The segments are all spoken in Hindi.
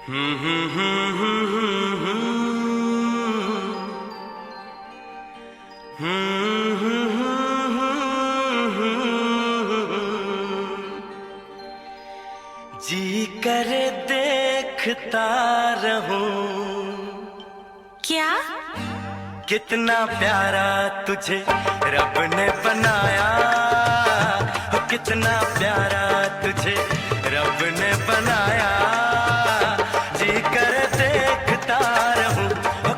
जी करे देखता रहूं। क्या? कितना प्यारा तुझे रब ने बनाया, कितना प्यारा तुझे रब ने बनाया। जी कर देखता रहूं,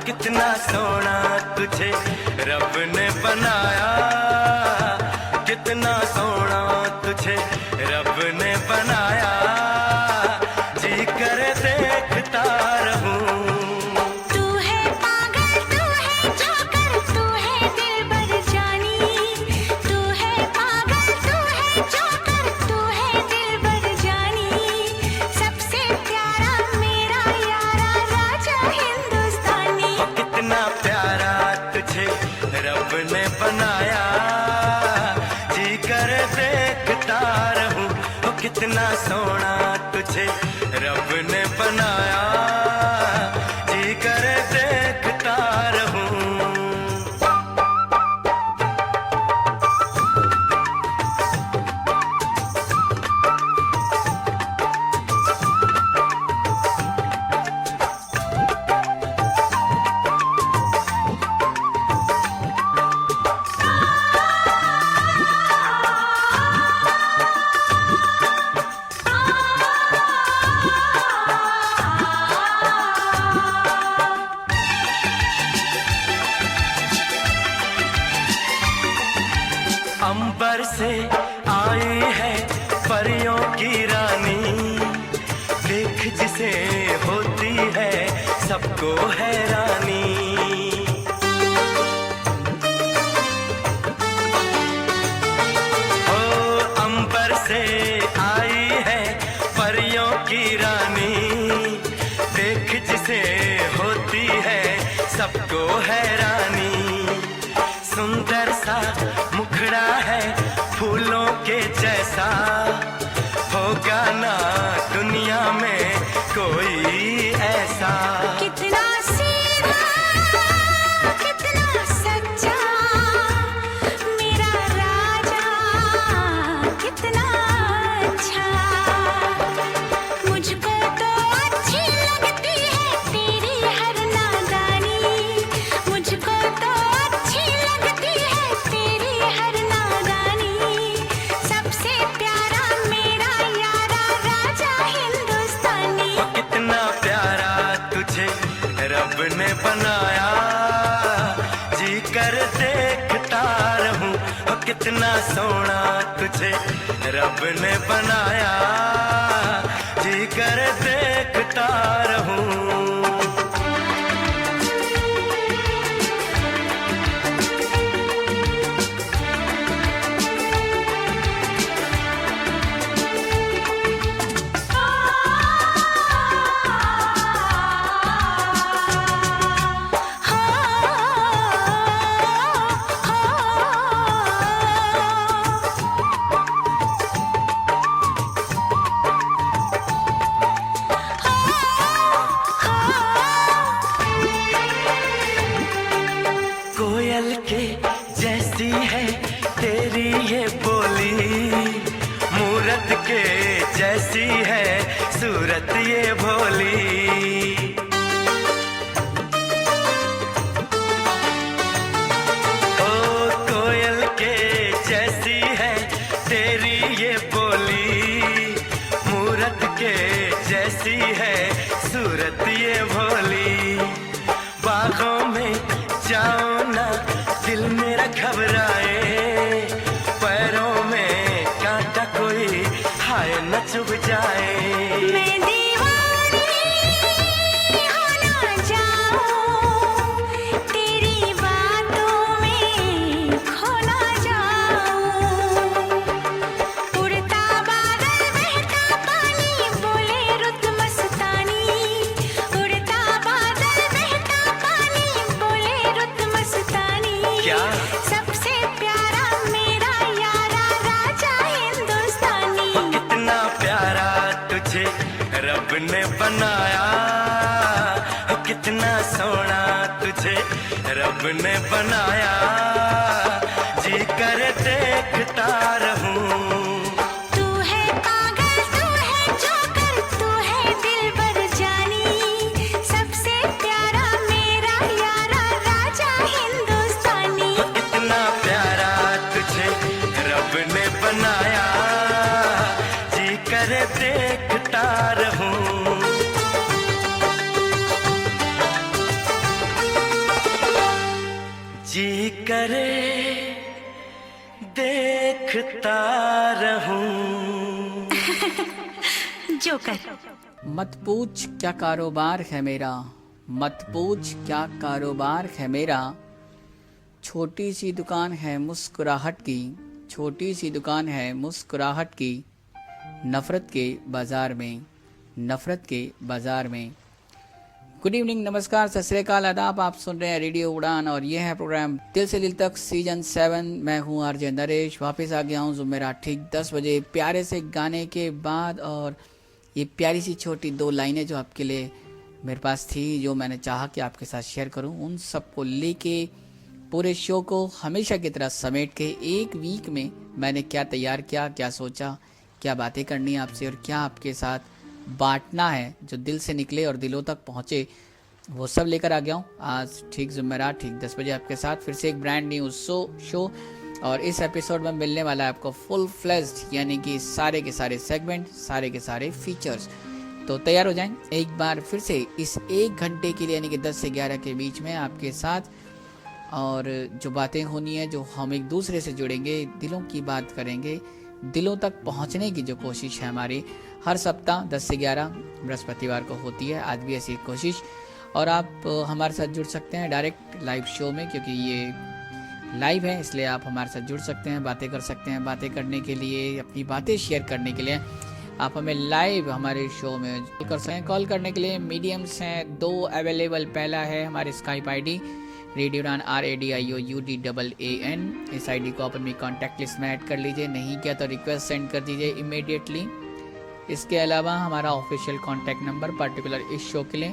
कितना सोना तुझे रब ने बनाया, कितना सोना तुझे रब ने बनाया। जी कर देखता रहूं। रब ने बनाया, जी कर देखता रहूं, कितना सोना तुझे रब ने बनाया, जी कर देखता रहूं। अंबर से आई है परियों की रानी, देख जिसे होती है सबको हैरानी। ओ अंबर से आई है परियों की रानी, देख जिसे होती है सबको हैरानी। सुंदर सा मुखड़ा है फूलों के जैसा, होगा ना दुनिया में कोई ऐसा। कितना सीधा, कितना सच्चा मेरा राजा, कितना अच्छा। मुझको तो अच्छी लगती है तेरी हर नादानी, मुझको तो अच्छी लगती है तेरी हर नादानी। सबसे प्यारा मेरा यारा राजा हिंदुस्तानी। कितना प्यारा तुझे रब ने बनाया, जी कर देखता रहूं, कितना सोना तुझे रब ने बनाया, जी कर देखता रहूं। कोयल के जैसी है तेरी ये बोली, मूरत के जैसी है सूरत ये भोली। ओ कोयल के जैसी है तेरी ये बोली, मूरत के जैसी है सूरत ये भोली। बागों में जाओ ना दिल मेरा घबराए, पैरों में कांटा कोई हाय न चुभ जाए। मैं दीवानी हो ना जाऊं, तेरी बातों में खो ना जाऊं। उड़ता बादल बहता पानी बोले रुत मस्तानी, उड़ता बादल बहता पानी बोले रुत मस्तानी। क्या? सबसे प्यारा मेरा यारा राजा हिंदुस्तानी। कितना प्यारा तुझे रब ने बनाया, कितना सोना तुझे रब ने बनाया, जी कर देखता रहूं। तू है पागल, तू है जोकर, तू है दिलबर जानी, सबसे प्यारा मेरा यारा राजा हिंदुस्तानी। इतना प्यारा तुझे रब ने बनाया, जी कर देखता रहूं। जी करे देखता रहूं। जोकर। मत पूछ क्या कारोबार है मेरा, मत पूछ क्या कारोबार है मेरा, छोटी सी दुकान है मुस्कुराहट की, छोटी सी दुकान है मुस्कुराहट की, नफरत के बाजार में, नफरत के बाजार में। गुड इवनिंग, नमस्कार, सत श्री अकाल, आदाब। आप सुन रहे हैं रेडियो उड़ान और ये है प्रोग्राम दिल से दिल तक सीजन 7। मैं हूँ आरजे नरेश, वापस आ गया हूँ जुमेरात ठीक 10 बजे प्यारे से गाने के बाद। और ये प्यारी सी छोटी 2 लाइनें जो आपके लिए मेरे पास थी, जो मैंने चाहा कि आपके साथ शेयर करूँ, उन सबको लेके पूरे शो को हमेशा की तरह समेट के एक वीक में मैंने क्या तैयार किया, क्या सोचा, क्या बातें करनी है आपसे और क्या आपके साथ बांटना है जो दिल से निकले और दिलों तक पहुँचे, वो सब लेकर आ गया हूँ आज ठीक जुमेरात ठीक 10 बजे आपके साथ फिर से एक ब्रांड न्यू शो। और इस एपिसोड में मिलने वाला है आपको फुल फ्लेज्ड, यानी कि सारे के सारे सेगमेंट, सारे के सारे फीचर्स। तो तैयार हो जाएं एक बार फिर से इस 1 घंटे के लिए, यानी कि 10 से 11 के बीच में आपके साथ। और जो बातें होनी है, जो हम एक दूसरे से जुड़ेंगे, दिलों की बात करेंगे, दिलों तक पहुंचने की जो कोशिश है हमारी हर सप्ताह 10 से 11 बृहस्पतिवार को होती है। आज भी ऐसी कोशिश। और आप हमारे साथ जुड़ सकते हैं डायरेक्ट लाइव शो में, क्योंकि ये लाइव है इसलिए आप हमारे साथ जुड़ सकते हैं, बातें कर सकते हैं। बातें करने के लिए, अपनी बातें शेयर करने के लिए आप हमें लाइव हमारे शो में कर सकते हैं। कॉल करने के लिए मीडियम्स हैं 2 अवेलेबल। पहला है हमारे स्काइप ID रेडियो उड़ान RADIOUDAAN। इस ID को आप अपनी कॉन्टैक्ट लिस्ट में ऐड कर लीजिए, नहीं किया तो रिक्वेस्ट सेंड कर दीजिए इमीडिएटली। इसके अलावा हमारा ऑफिशियल कॉन्टैक्ट नंबर पर्टिकुलर इस शो के लिए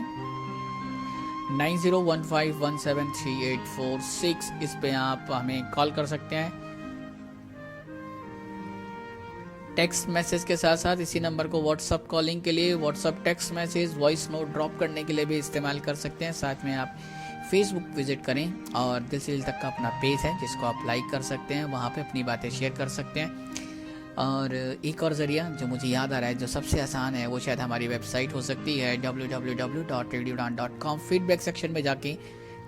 9015173846, इस पे आप हमें कॉल कर सकते हैं। टेक्स्ट मैसेज के साथ साथ इसी नंबर को व्हाट्सअप कॉलिंग के लिए, WhatsApp text message, voice note drop करने के लिए भी इस्तेमाल कर सकते हैं। साथ में आप फेसबुक विजिट करें और दिल से दिल तक का अपना पेज है जिसको आप लाइक कर सकते हैं, वहाँ पे अपनी बातें शेयर कर सकते हैं। और एक और ज़रिया जो मुझे याद आ रहा है, जो सबसे आसान है, वो शायद हमारी वेबसाइट हो सकती है www.radioudan.com। फीडबैक सेक्शन में जाके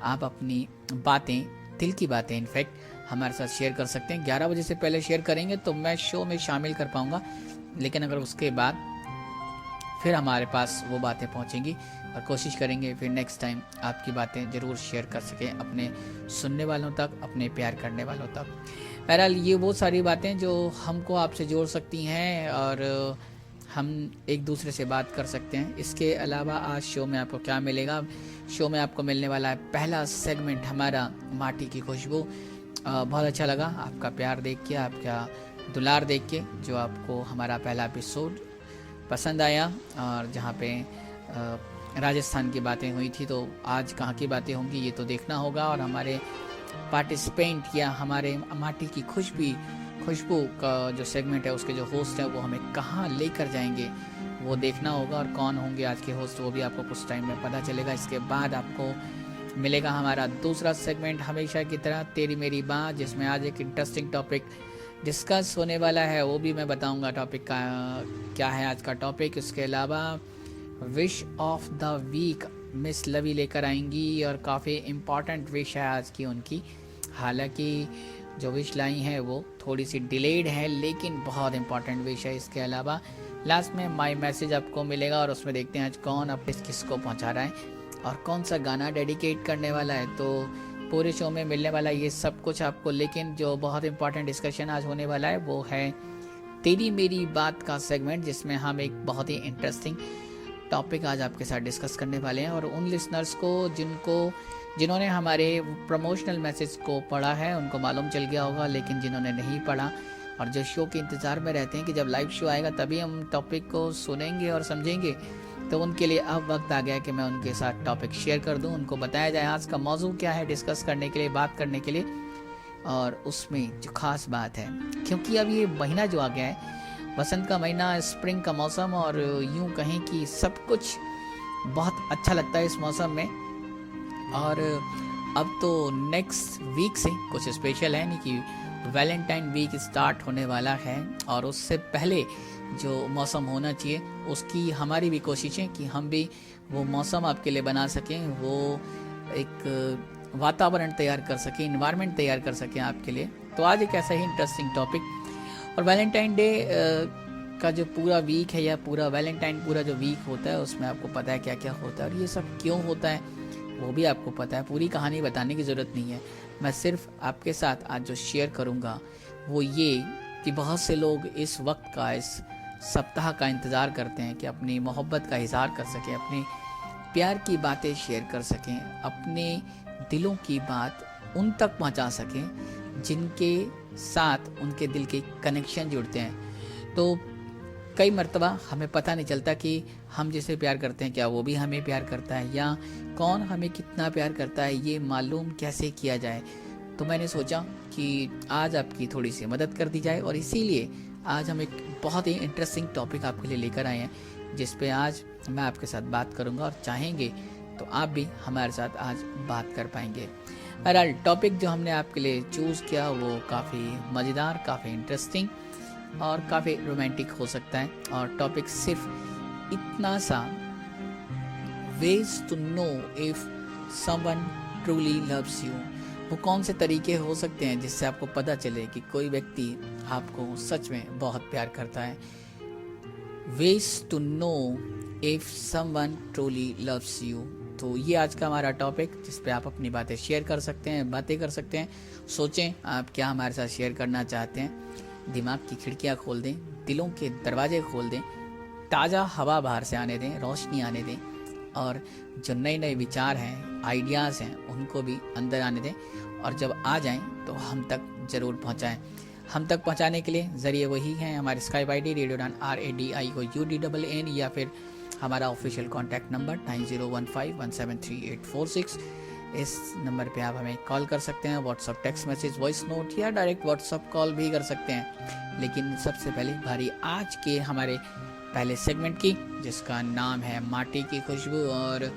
आप अपनी बातें, दिल की बातें इनफैक्ट हमारे साथ शेयर कर सकते हैं। 11 बजे से पहले शेयर करेंगे तो मैं शो में शामिल कर पाऊँगा, लेकिन अगर उसके बाद फिर हमारे पास वो बातें पहुँचेंगी और कोशिश करेंगे फिर नेक्स्ट टाइम आपकी बातें ज़रूर शेयर कर सकें अपने सुनने वालों तक, अपने प्यार करने वालों तक। बहरहाल ये वो सारी बातें जो हमको आपसे जोड़ सकती हैं और हम एक दूसरे से बात कर सकते हैं। इसके अलावा आज शो में आपको क्या मिलेगा? शो में आपको मिलने वाला है पहला सेगमेंट हमारा माटी की खुशबू। बहुत अच्छा लगा आपका प्यार देख के, आपका दुलार देख के, जो आपको हमारा पहला एपिसोड पसंद आया और जहाँ पे राजस्थान की बातें हुई थी, तो आज कहाँ की बातें होंगी ये तो देखना होगा। और हमारे पार्टिसिपेंट या हमारे माटी की खुशबू का जो सेगमेंट है, उसके जो होस्ट है वो हमें कहाँ लेकर जाएंगे वो देखना होगा। और कौन होंगे आज के होस्ट वो भी आपको कुछ टाइम में पता चलेगा। इसके बाद आपको मिलेगा हमारा दूसरा सेगमेंट हमेशा की तरह तेरी मेरी बात, जिसमें आज एक इंटरेस्टिंग टॉपिक डिस्कस होने वाला है, वो भी मैं बताऊंगा टॉपिक का क्या है आज का टॉपिक। इसके अलावा wish of the week miss Lavi लेकर आएंगी और काफ़ी इम्पॉर्टेंट विश है आज की उनकी। हालांकि जो विश लाई हैं वो थोड़ी सी डिलेड है, लेकिन बहुत इम्पॉर्टेंट विश है। इसके अलावा लास्ट में माय मैसेज आपको मिलेगा और उसमें देखते हैं आज कौन अपने किसको पहुंचा रहा है और कौन सा गाना डेडिकेट करने वाला है। तो पूरे शो में मिलने वाला ये सब कुछ आपको, लेकिन जो बहुत इम्पॉर्टेंट डिस्कशन आज होने वाला है वो है तेरी मेरी बात का सेगमेंट, जिसमें हम एक बहुत ही इंटरेस्टिंग टॉपिक आज आपके साथ डिस्कस करने वाले हैं। और उन लिसनर्स को जिन्होंने हमारे प्रमोशनल मैसेज को पढ़ा है उनको मालूम चल गया होगा, लेकिन जिन्होंने नहीं पढ़ा और जो शो के इंतज़ार में रहते हैं कि जब लाइव शो आएगा तभी हम टॉपिक को सुनेंगे और समझेंगे, तो उनके लिए अब वक्त आ गया कि मैं उनके साथ टॉपिक शेयर कर दूं, उनको बताया जाए आज का मौजू क्या है, डिस्कस करने के लिए, बात करने के लिए। और उसमें जो खास बात है, क्योंकि अब ये महीना जो आ गया है, बसंत का महीना, स्प्रिंग का मौसम, और यूं कहें कि सब कुछ बहुत अच्छा लगता है इस मौसम में। और अब तो नेक्स्ट वीक से कुछ स्पेशल है, नहीं कि वैलेंटाइन वीक स्टार्ट होने वाला है, और उससे पहले जो मौसम होना चाहिए उसकी हमारी भी कोशिशें कि हम भी वो मौसम आपके लिए बना सकें, वो एक वातावरण तैयार कर सकें, इन्वायरमेंट तैयार कर सकें आपके लिए। तो आज एक ऐसा ही इंटरेस्टिंग टॉपिक, और वैलेंटाइन डे का जो पूरा वीक है, या पूरा वैलेंटाइन पूरा जो वीक होता है, उसमें आपको पता है क्या क्या होता है और ये सब क्यों होता है वो भी आपको पता है। पूरी कहानी बताने की ज़रूरत नहीं है, मैं सिर्फ आपके साथ आज जो शेयर करूँगा वो ये कि बहुत से लोग इस वक्त का, इस सप्ताह का इंतज़ार करते हैं कि अपनी मोहब्बत का इज़हार कर सकें, अपने प्यार की बातें शेयर कर सकें, अपने दिलों की बात उन तक पहुंचा सकें जिनके साथ उनके दिल के कनेक्शन जुड़ते हैं। तो कई मर्तबा हमें पता नहीं चलता कि हम जिसे प्यार करते हैं क्या वो भी हमें प्यार करता है, या कौन हमें कितना प्यार करता है ये मालूम कैसे किया जाए। तो मैंने सोचा कि आज आपकी थोड़ी सी मदद कर दी जाए, और इसीलिए आज हम एक बहुत ही इंटरेस्टिंग टॉपिक आपके लिए लेकर आए हैं, जिस पे आज मैं आपके साथ बात करूंगा, और चाहेंगे तो आप भी हमारे साथ आज बात कर पाएंगे। बहरहाल टॉपिक जो हमने आपके लिए चूज़ किया वो काफ़ी मज़ेदार, काफ़ी इंटरेस्टिंग और काफ़ी रोमांटिक हो सकता है। और टॉपिक सिर्फ इतना सा, ways to know if someone truly loves you, वो कौन से तरीके हो सकते हैं जिससे आपको पता चले कि कोई व्यक्ति आपको सच में बहुत प्यार करता है। Ways to know if someone truly loves you, तो ये आज का हमारा टॉपिक, जिस पे आप अपनी बातें शेयर कर सकते हैं, बातें कर सकते हैं। सोचें आप क्या हमारे साथ शेयर करना चाहते हैं। दिमाग की खिड़कियां खोल दें, दिलों के दरवाजे खोल दें, ताज़ा हवा बाहर से आने दें, रोशनी आने दें, और जो नए नए विचार हैं, आइडियाज़ हैं, उनको भी अंदर आने दें। और जब आ जाएं तो हम तक ज़रूर पहुंचाएं। हम तक पहुंचाने के लिए ज़रिए वही हैं हमारे स्काइप ID रेडियोडान RADIOUDNN, या फिर हमारा ऑफिशियल कॉन्टैक्ट नंबर 9015173846। इस नंबर पे आप हमें कॉल कर सकते हैं, WhatsApp text message, voice note, या डायरेक्ट व्हाट्सअप कॉल भी कर सकते हैं। लेकिन सबसे पहले बारी आज के हमारे पहले सेगमेंट की, जिसका नाम है माटी की खुशबू। और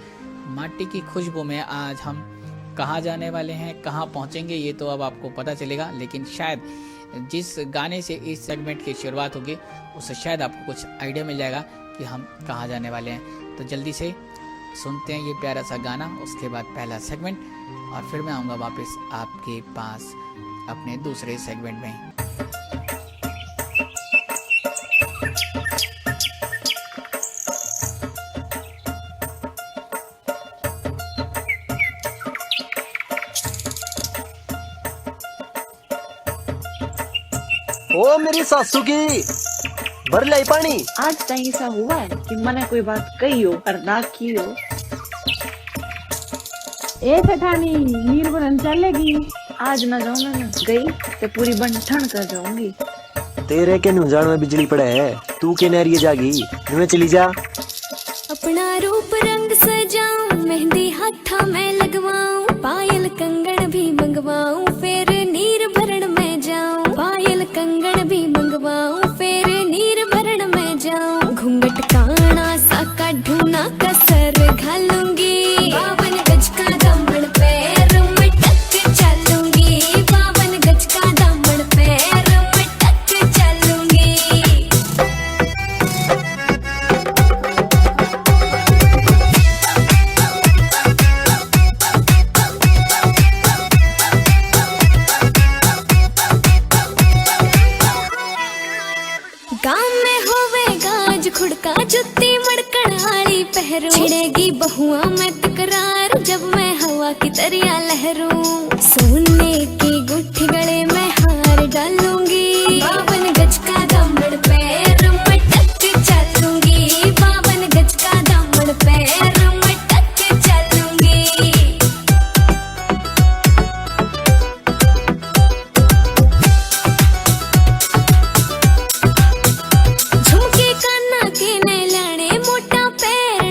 माटी की खुशबू में आज हम कहाँ जाने वाले हैं, कहाँ पहुँचेंगे, ये तो अब आपको पता चलेगा। लेकिन शायद जिस गाने से इस सेगमेंट की शुरुआत होगी उससे शायद आपको कुछ आइडिया मिल जाएगा कि हम कहाँ जाने वाले हैं। तो जल्दी से सुनते हैं ये प्यारा सा गाना, उसके बाद पहला सेगमेंट, और फिर मैं आऊँगा वापस आपके पास अपने दूसरे सेगमेंट में। ओ मेरी सासू की भर लाई पानी। आज तक ऐसा हुआ है कि मैंने कोई बात कही हो और ना की हो। ए सेठानी नीर बनन चलेगी? आज ना जाऊंगा ना, गई तो पूरी बन ठन कर जाऊंगी। तेरे के नुजान में बिजली पड़े है, तू के नहरिए जागी, नुए चली जा। अपना रूप रंग सजाऊं, मेहंदी हाथा में लगवाऊं, पायल कंगन भी मंगवाऊं, फिर नीर भरण में जाऊं। पायल कंगन भी मंगवाऊं, फिर नीर भरण में जाऊं। घूंघट काना सा का ढूना कसर घालूंगी, 52 गज का दामन पैर मटक चलूंगी। 52 गज का दामन पैर मटक चलूंगी। गाँव में होवेगा आज खुड़का, जुत्ती मड़कन आली पहरू। छिड़ेगी बहुआ में तकरार, जब मैं हवा की तरिया लहरूं। सोने की गुठी गले में हार डालूंगी, 52 गज का दामन पैर मटक चलूंगी। 52 गज का दामन पैर मटक चलूंगी। झुमके काना के ने लाने, मोटा पैर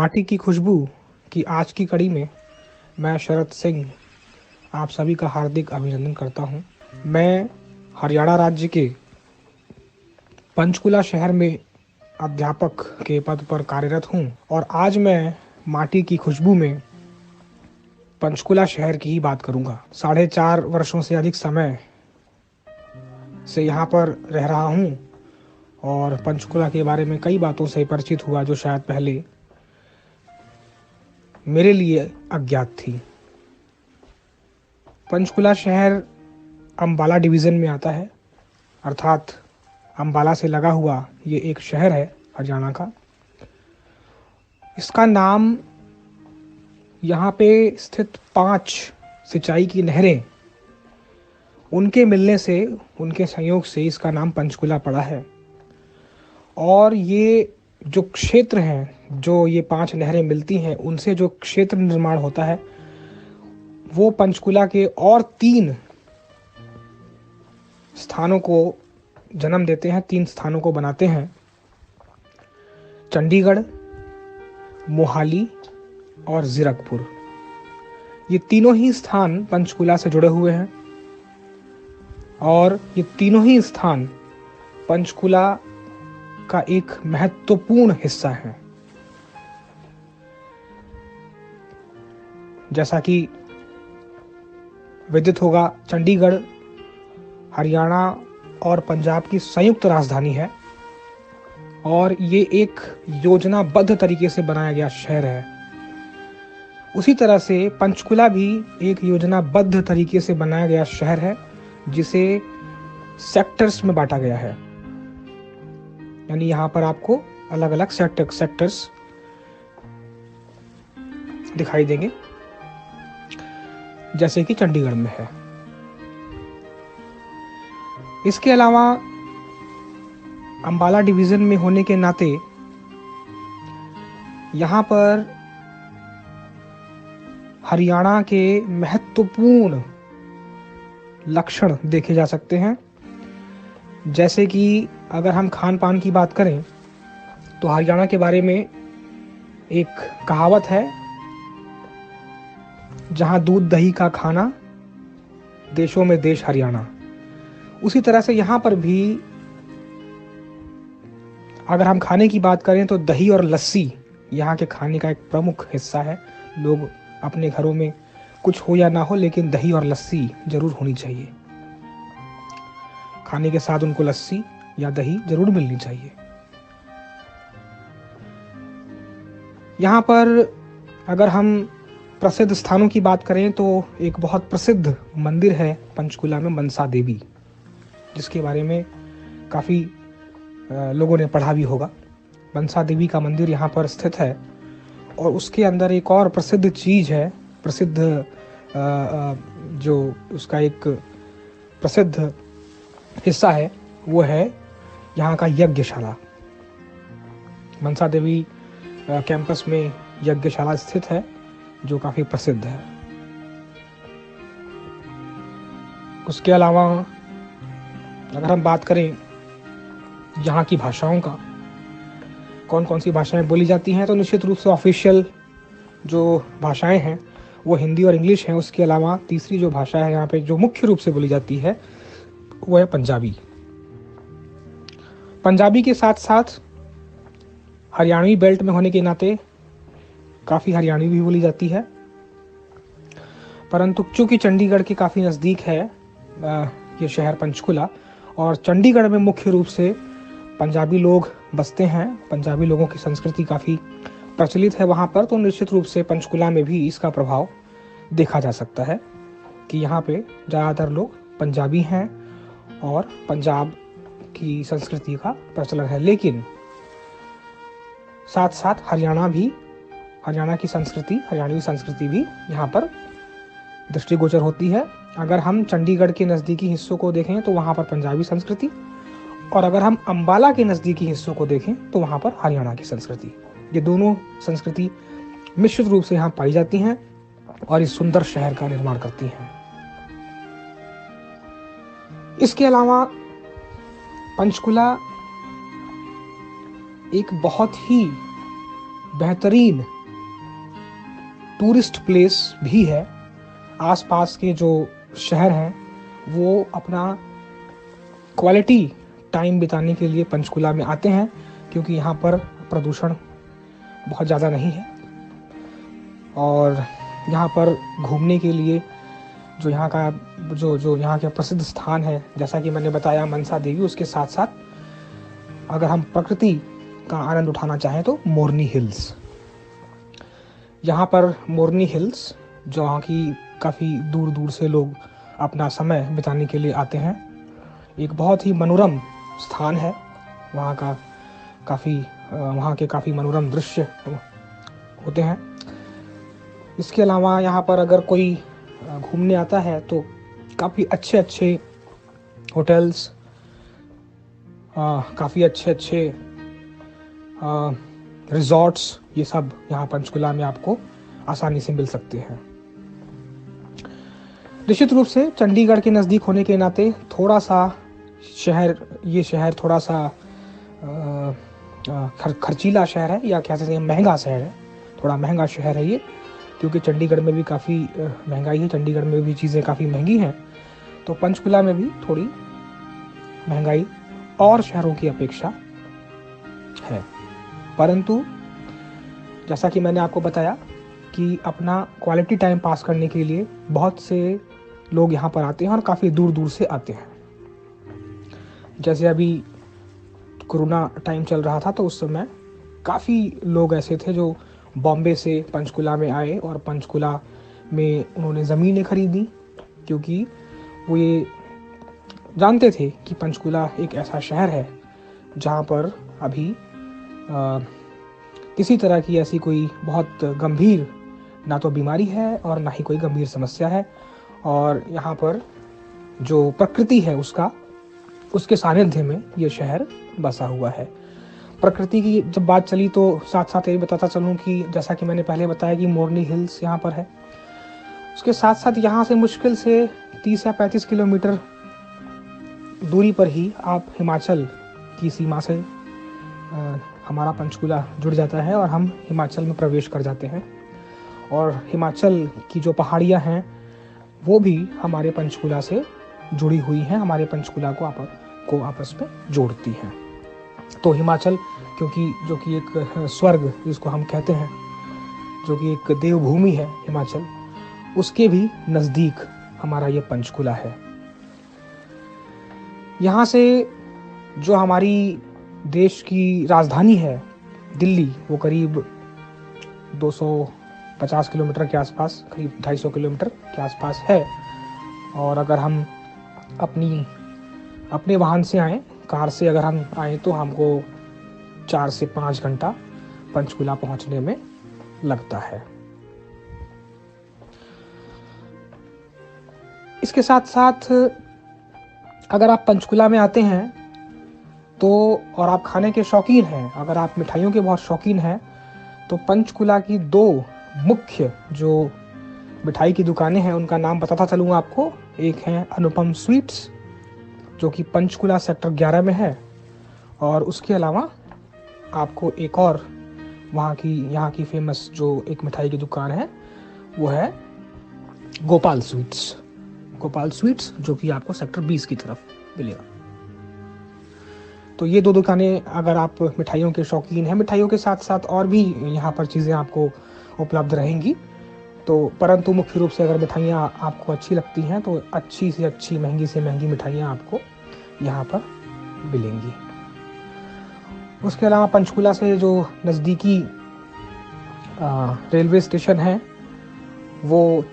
माटी की खुशबू की आज की कड़ी में मैं शरद सिंह आप सभी का हार्दिक अभिनंदन करता हूं। मैं हरियाणा राज्य के पंचकुला शहर में अध्यापक के पद पर कार्यरत हूं और आज मैं माटी की खुशबू में पंचकुला शहर की ही बात करूंगा। 4.5 वर्षों से अधिक समय से यहाँ पर रह रहा हूं और पंचकुला के बारे में कई बातों से परिचित हुआ जो शायद पहले मेरे लिए अज्ञात थी। पंचकुला शहर अम्बाला डिवीज़न में आता है, अर्थात अम्बाला से लगा हुआ ये एक शहर है हरियाणा का। इसका नाम यहाँ पे स्थित 5 सिंचाई की नहरें उनके मिलने से, उनके संयोग से इसका नाम पंचकुला पड़ा है। और ये जो क्षेत्र हैं, जो ये 5 नहरें मिलती हैं, उनसे जो क्षेत्र निर्माण होता है वो पंचकुला के और 3 स्थानों को जन्म देते हैं, 3 स्थानों को बनाते हैं। चंडीगढ़, मोहाली और जीरकपुर। ये तीनों ही स्थान पंचकुला से जुड़े हुए हैं और ये तीनों ही स्थान पंचकुला का एक महत्वपूर्ण हिस्सा है। जैसा कि विदित होगा, चंडीगढ़ हरियाणा और पंजाब की संयुक्त राजधानी है और ये एक योजनाबद्ध तरीके से बनाया गया शहर है। उसी तरह से पंचकुला भी एक योजनाबद्ध तरीके से बनाया गया शहर है जिसे सेक्टर्स में बांटा गया है। यानी यहाँ पर आपको अलग अलग सेक्टर्स दिखाई देंगे, जैसे कि चंडीगढ़ में है। इसके अलावा अम्बाला डिवीज़न में होने के नाते यहाँ पर हरियाणा के महत्वपूर्ण लक्षण देखे जा सकते हैं। जैसे कि अगर हम खान पान की बात करें तो हरियाणा के बारे में एक कहावत है, जहां दूध दही का खाना, देशों में देश हरियाणा। उसी तरह से यहाँ पर भी अगर हम खाने की बात करें तो दही और लस्सी यहाँ के खाने का एक प्रमुख हिस्सा है। लोग अपने घरों में कुछ हो या ना हो, लेकिन दही और लस्सी जरूर होनी चाहिए। खाने के साथ उनको लस्सी या दही जरूर मिलनी चाहिए। यहाँ पर अगर हम प्रसिद्ध स्थानों की बात करें तो एक बहुत प्रसिद्ध मंदिर है पंचकुला में, मनसा देवी, जिसके बारे में काफ़ी लोगों ने पढ़ा भी होगा। मनसा देवी का मंदिर यहाँ पर स्थित है और उसके अंदर एक और प्रसिद्ध चीज़ है, प्रसिद्ध जो उसका एक प्रसिद्ध हिस्सा है वो है यहाँ का यज्ञशाला। मनसा देवी कैंपस में यज्ञशाला स्थित है जो काफ़ी प्रसिद्ध है। उसके अलावा अगर हम बात करें यहाँ की भाषाओं का, कौन कौन सी भाषाएं बोली जाती हैं, तो निश्चित रूप से ऑफिशियल जो भाषाएं हैं वो हिंदी और इंग्लिश हैं। उसके अलावा तीसरी जो भाषा है यहाँ पे जो मुख्य रूप से बोली जाती है वो है पंजाबी। पंजाबी के साथ साथ हरियाणवी बेल्ट में होने के नाते काफ़ी हरियाणवी भी बोली जाती है, परंतु चूंकि चंडीगढ़ के काफ़ी नज़दीक है ये शहर पंचकुला और चंडीगढ़ में मुख्य रूप से पंजाबी लोग बसते हैं, पंजाबी लोगों की संस्कृति काफ़ी प्रचलित है वहाँ पर, तो निश्चित रूप से पंचकुला में भी इसका प्रभाव देखा जा सकता है कि यहाँ पे ज़्यादातर लोग पंजाबी हैं और पंजाब की संस्कृति का प्रचलन है। लेकिन साथ साथ हरियाणा की संस्कृति, हरियाणवी संस्कृति भी यहाँ पर दृष्टिगोचर होती है। अगर हम चंडीगढ़ के नज़दीकी हिस्सों को देखें तो वहाँ पर पंजाबी संस्कृति, और अगर हम अम्बाला के नज़दीकी हिस्सों को देखें तो वहाँ पर हरियाणा की संस्कृति, ये दोनों संस्कृति मिश्रित रूप से यहाँ पाई जाती हैं और इस सुंदर शहर का निर्माण करती हैं। इसके अलावा पंचकुला एक बहुत ही बेहतरीन टूरिस्ट प्लेस भी है। आसपास के जो शहर हैं वो अपना क्वालिटी टाइम बिताने के लिए पंचकुला में आते हैं, क्योंकि यहाँ पर प्रदूषण बहुत ज़्यादा नहीं है और यहाँ पर घूमने के लिए जो यहाँ का जो यहाँ के प्रसिद्ध स्थान है, जैसा कि मैंने बताया मनसा देवी, उसके साथ साथ अगर हम प्रकृति का आनंद उठाना चाहें तो मोरनी हिल्स। यहाँ पर मोरनी हिल्स जहाँ की काफ़ी दूर दूर से लोग अपना समय बिताने के लिए आते हैं, एक बहुत ही मनोरम स्थान है। वहाँ के काफ़ी मनोरम दृश्य होते हैं। इसके अलावा यहाँ पर अगर कोई घूमने आता है तो काफ़ी अच्छे अच्छे होटल्स, काफ़ी अच्छे रिजॉर्ट्स, ये सब यहाँ पंचकुला में आपको आसानी से मिल सकते हैं। निश्चित रूप से चंडीगढ़ के नज़दीक होने के नाते थोड़ा सा ये शहर थोड़ा सा खर्चीला शहर है, या कह सकते हैं महंगा शहर है, थोड़ा महंगा शहर है ये, क्योंकि चंडीगढ़ में भी काफ़ी महंगाई है, चंडीगढ़ में भी चीज़ें काफ़ी महंगी हैं। तो पंचकुला में भी थोड़ी महंगाई और शहरों की अपेक्षा है, परंतु जैसा कि मैंने आपको बताया कि अपना क्वालिटी टाइम पास करने के लिए बहुत से लोग यहाँ पर आते हैं और काफ़ी दूर दूर से आते हैं। जैसे अभी कोरोना टाइम चल रहा था तो उस समय काफ़ी लोग ऐसे थे जो बॉम्बे से पंचकुला में आए और पंचकुला में उन्होंने ज़मीनें खरीदी, क्योंकि वो ये जानते थे कि पंचकुला एक ऐसा शहर है जहाँ पर अभी किसी तरह की ऐसी कोई बहुत गंभीर ना तो बीमारी है और ना ही कोई गंभीर समस्या है, और यहाँ पर जो प्रकृति है उसके सानिध्य में ये शहर बसा हुआ है। प्रकृति की जब बात चली तो साथ साथ ये बताता चलूँ कि जैसा कि मैंने पहले बताया कि मोरनी हिल्स यहाँ पर है, उसके साथ साथ यहाँ से मुश्किल से 30 या 35 किलोमीटर दूरी पर ही आप हिमाचल की सीमा से हमारा पंचकुला जुड़ जाता है और हम हिमाचल में प्रवेश कर जाते हैं, और हिमाचल की जो पहाड़ियाँ हैं वो भी हमारे पंचकुला से जुड़ी हुई हैं, हमारे पंचकुला को आपस में जोड़ती हैं। तो हिमाचल क्योंकि जो कि एक स्वर्ग जिसको हम कहते हैं, जो कि एक देवभूमि है हिमाचल, उसके भी नज़दीक हमारा ये पंचकुला है। यहाँ से जो हमारी देश की राजधानी है दिल्ली, वो करीब 250 किलोमीटर के आसपास, करीब 250 किलोमीटर के आसपास है। और अगर हम अपने वाहन से आएँ, कार से अगर हम आएँ तो हमको 4 से 5 घंटा पंचकुला पहुंचने में लगता है। इसके साथ साथ अगर आप पंचकुला में आते हैं तो और आप खाने के शौकीन हैं, अगर आप मिठाइयों के बहुत शौकीन हैं, तो पंचकुला की 2 मुख्य जो मिठाई की दुकानें हैं उनका नाम बताता चलूँगा आपको। एक है अनुपम स्वीट्स जो कि पंचकुला सेक्टर 11 में है, और उसके अलावा आपको एक और यहाँ की फेमस जो एक मिठाई की दुकान है वो है गोपाल स्वीट्स जो कि आपको सेक्टर 20 की तरफ मिलेगा। तो ये 2 दुकानें अगर आप मिठाइयों के शौकीन हैं, मिठाइयों के साथ साथ और भी यहाँ पर चीज़ें आपको उपलब्ध रहेंगी, तो परंतु मुख्य रूप से अगर मिठाइयाँ आपको अच्छी लगती हैं तो अच्छी से अच्छी, महंगी से महंगी मिठाइयाँ आपको यहाँ पर मिलेंगी। उसके अलावा पंचकुला से जो नज़दीकी रेलवे स्टेशन है वो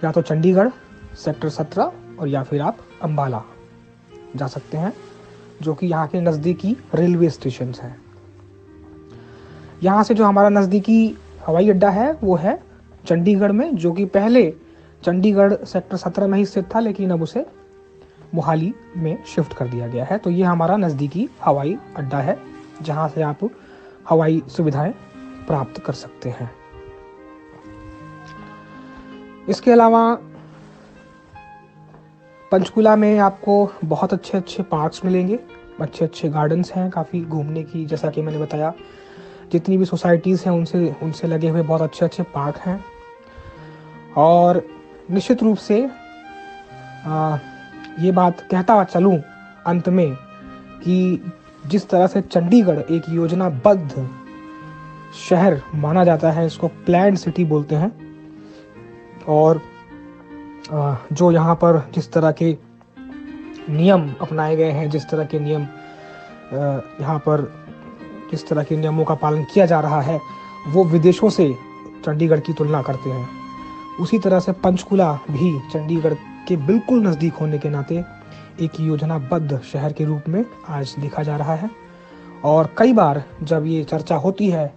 या तो चंडीगढ़ सेक्टर 17 और या फिर आप अम्बाला जा सकते हैं, जो कि यहाँ के नज़दीकी रेलवे स्टेशन हैं। यहाँ से जो हमारा नज़दीकी हवाई अड्डा है वो है चंडीगढ़ में, जो कि पहले चंडीगढ़ सेक्टर 17 में ही स्थित था, लेकिन अब उसे मोहाली में शिफ्ट कर दिया गया है। तो ये हमारा नज़दीकी हवाई अड्डा है जहाँ से आप हवाई सुविधाएं प्राप्त कर सकते हैं। इसके अलावा पंचकुला में आपको बहुत अच्छे अच्छे पार्क्स मिलेंगे, अच्छे अच्छे गार्डन्स हैं काफ़ी घूमने की। जैसा कि मैंने बताया, जितनी भी सोसाइटीज़ हैं उनसे लगे हुए बहुत अच्छे अच्छे पार्क हैं, और निश्चित रूप से ये बात कहता हुआ चलूं अंत में कि जिस तरह से चंडीगढ़ एक योजनाबद्ध शहर माना जाता है, इसको प्लान्ड सिटी बोलते हैं, और जो यहाँ पर जिस तरह के नियम अपनाए गए हैं, जिस तरह के नियम यहाँ पर जिस तरह के नियमों का पालन किया जा रहा है, वो विदेशों से चंडीगढ़ की तुलना करते हैं। उसी तरह से पंचकुला भी चंडीगढ़ के बिल्कुल नज़दीक होने के नाते एक योजनाबद्ध शहर के रूप में आज देखा जा रहा है। और कई बार जब ये चर्चा होती है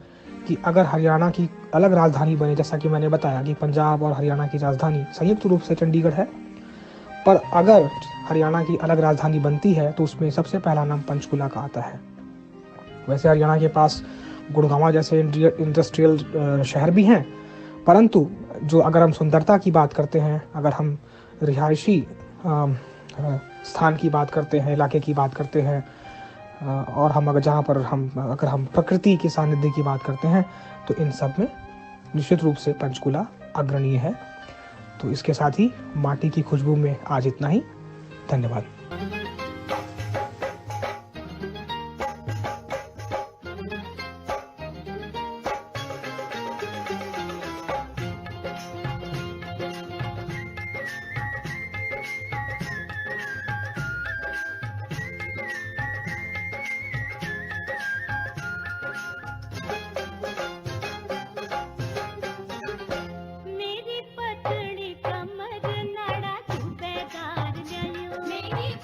कि अगर हरियाणा की अलग राजधानी बने, जैसा कि मैंने बताया कि पंजाब और हरियाणा की राजधानी संयुक्त रूप से चंडीगढ़ है, पर अगर हरियाणा की अलग राजधानी बनती है तो उसमें सबसे पहला नाम पंचकुला का आता है। वैसे हरियाणा के पास गुड़गांव जैसे इंडस्ट्रियल शहर भी हैं, परंतु जो अगर हम सुंदरता की बात करते हैं, अगर हम रिहायशी स्थान की बात करते हैं, इलाके की बात करते हैं, और हम अगर जहाँ पर अगर हम प्रकृति के सानिध्य की बात करते हैं, तो इन सब में निश्चित रूप से पंचकुला अग्रणीय है। तो इसके साथ ही माटी की खुशबू में आज इतना ही। धन्यवाद। मेरी पतली कमर नाड़ा सूबेदार जायो, मेरी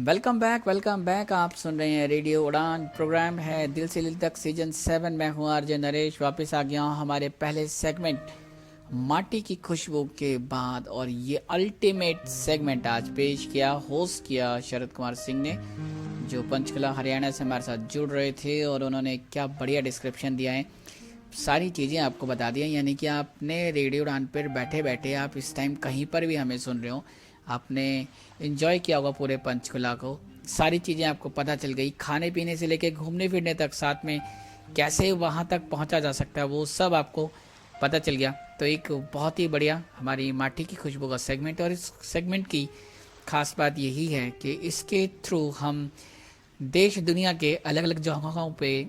वेलकम बैक। आप सुन रहे हैं रेडियो उड़ान, प्रोग्राम है दिल से दिल तक सीजन 7। मैं हूँ आरजे नरेश, वापस आ गया हूँ हमारे पहले सेगमेंट माटी की खुशबू के बाद। और ये अल्टीमेट सेगमेंट आज पेश किया, होस्ट किया शरद कुमार सिंह ने, जो पंचकुला हरियाणा से हमारे साथ जुड़ रहे थे। और उन्होंने क्या बढ़िया डिस्क्रिप्शन दिया है, सारी चीज़ें आपको बता दिया। यानी कि आपने रेडियो उड़ान पर बैठे बैठे आप इस टाइम कहीं पर भी हमें सुन रहे हो, आपने एंजॉय किया होगा पूरे पंचकुला को। सारी चीज़ें आपको पता चल गई, खाने पीने से लेके घूमने फिरने तक, साथ में कैसे वहाँ तक पहुँचा जा सकता है, वो सब आपको पता चल गया। तो एक बहुत ही बढ़िया हमारी माटी की खुशबू का सेगमेंट। और इस सेगमेंट की खास बात यही है कि इसके थ्रू हम देश दुनिया के अलग अलग जगहों पे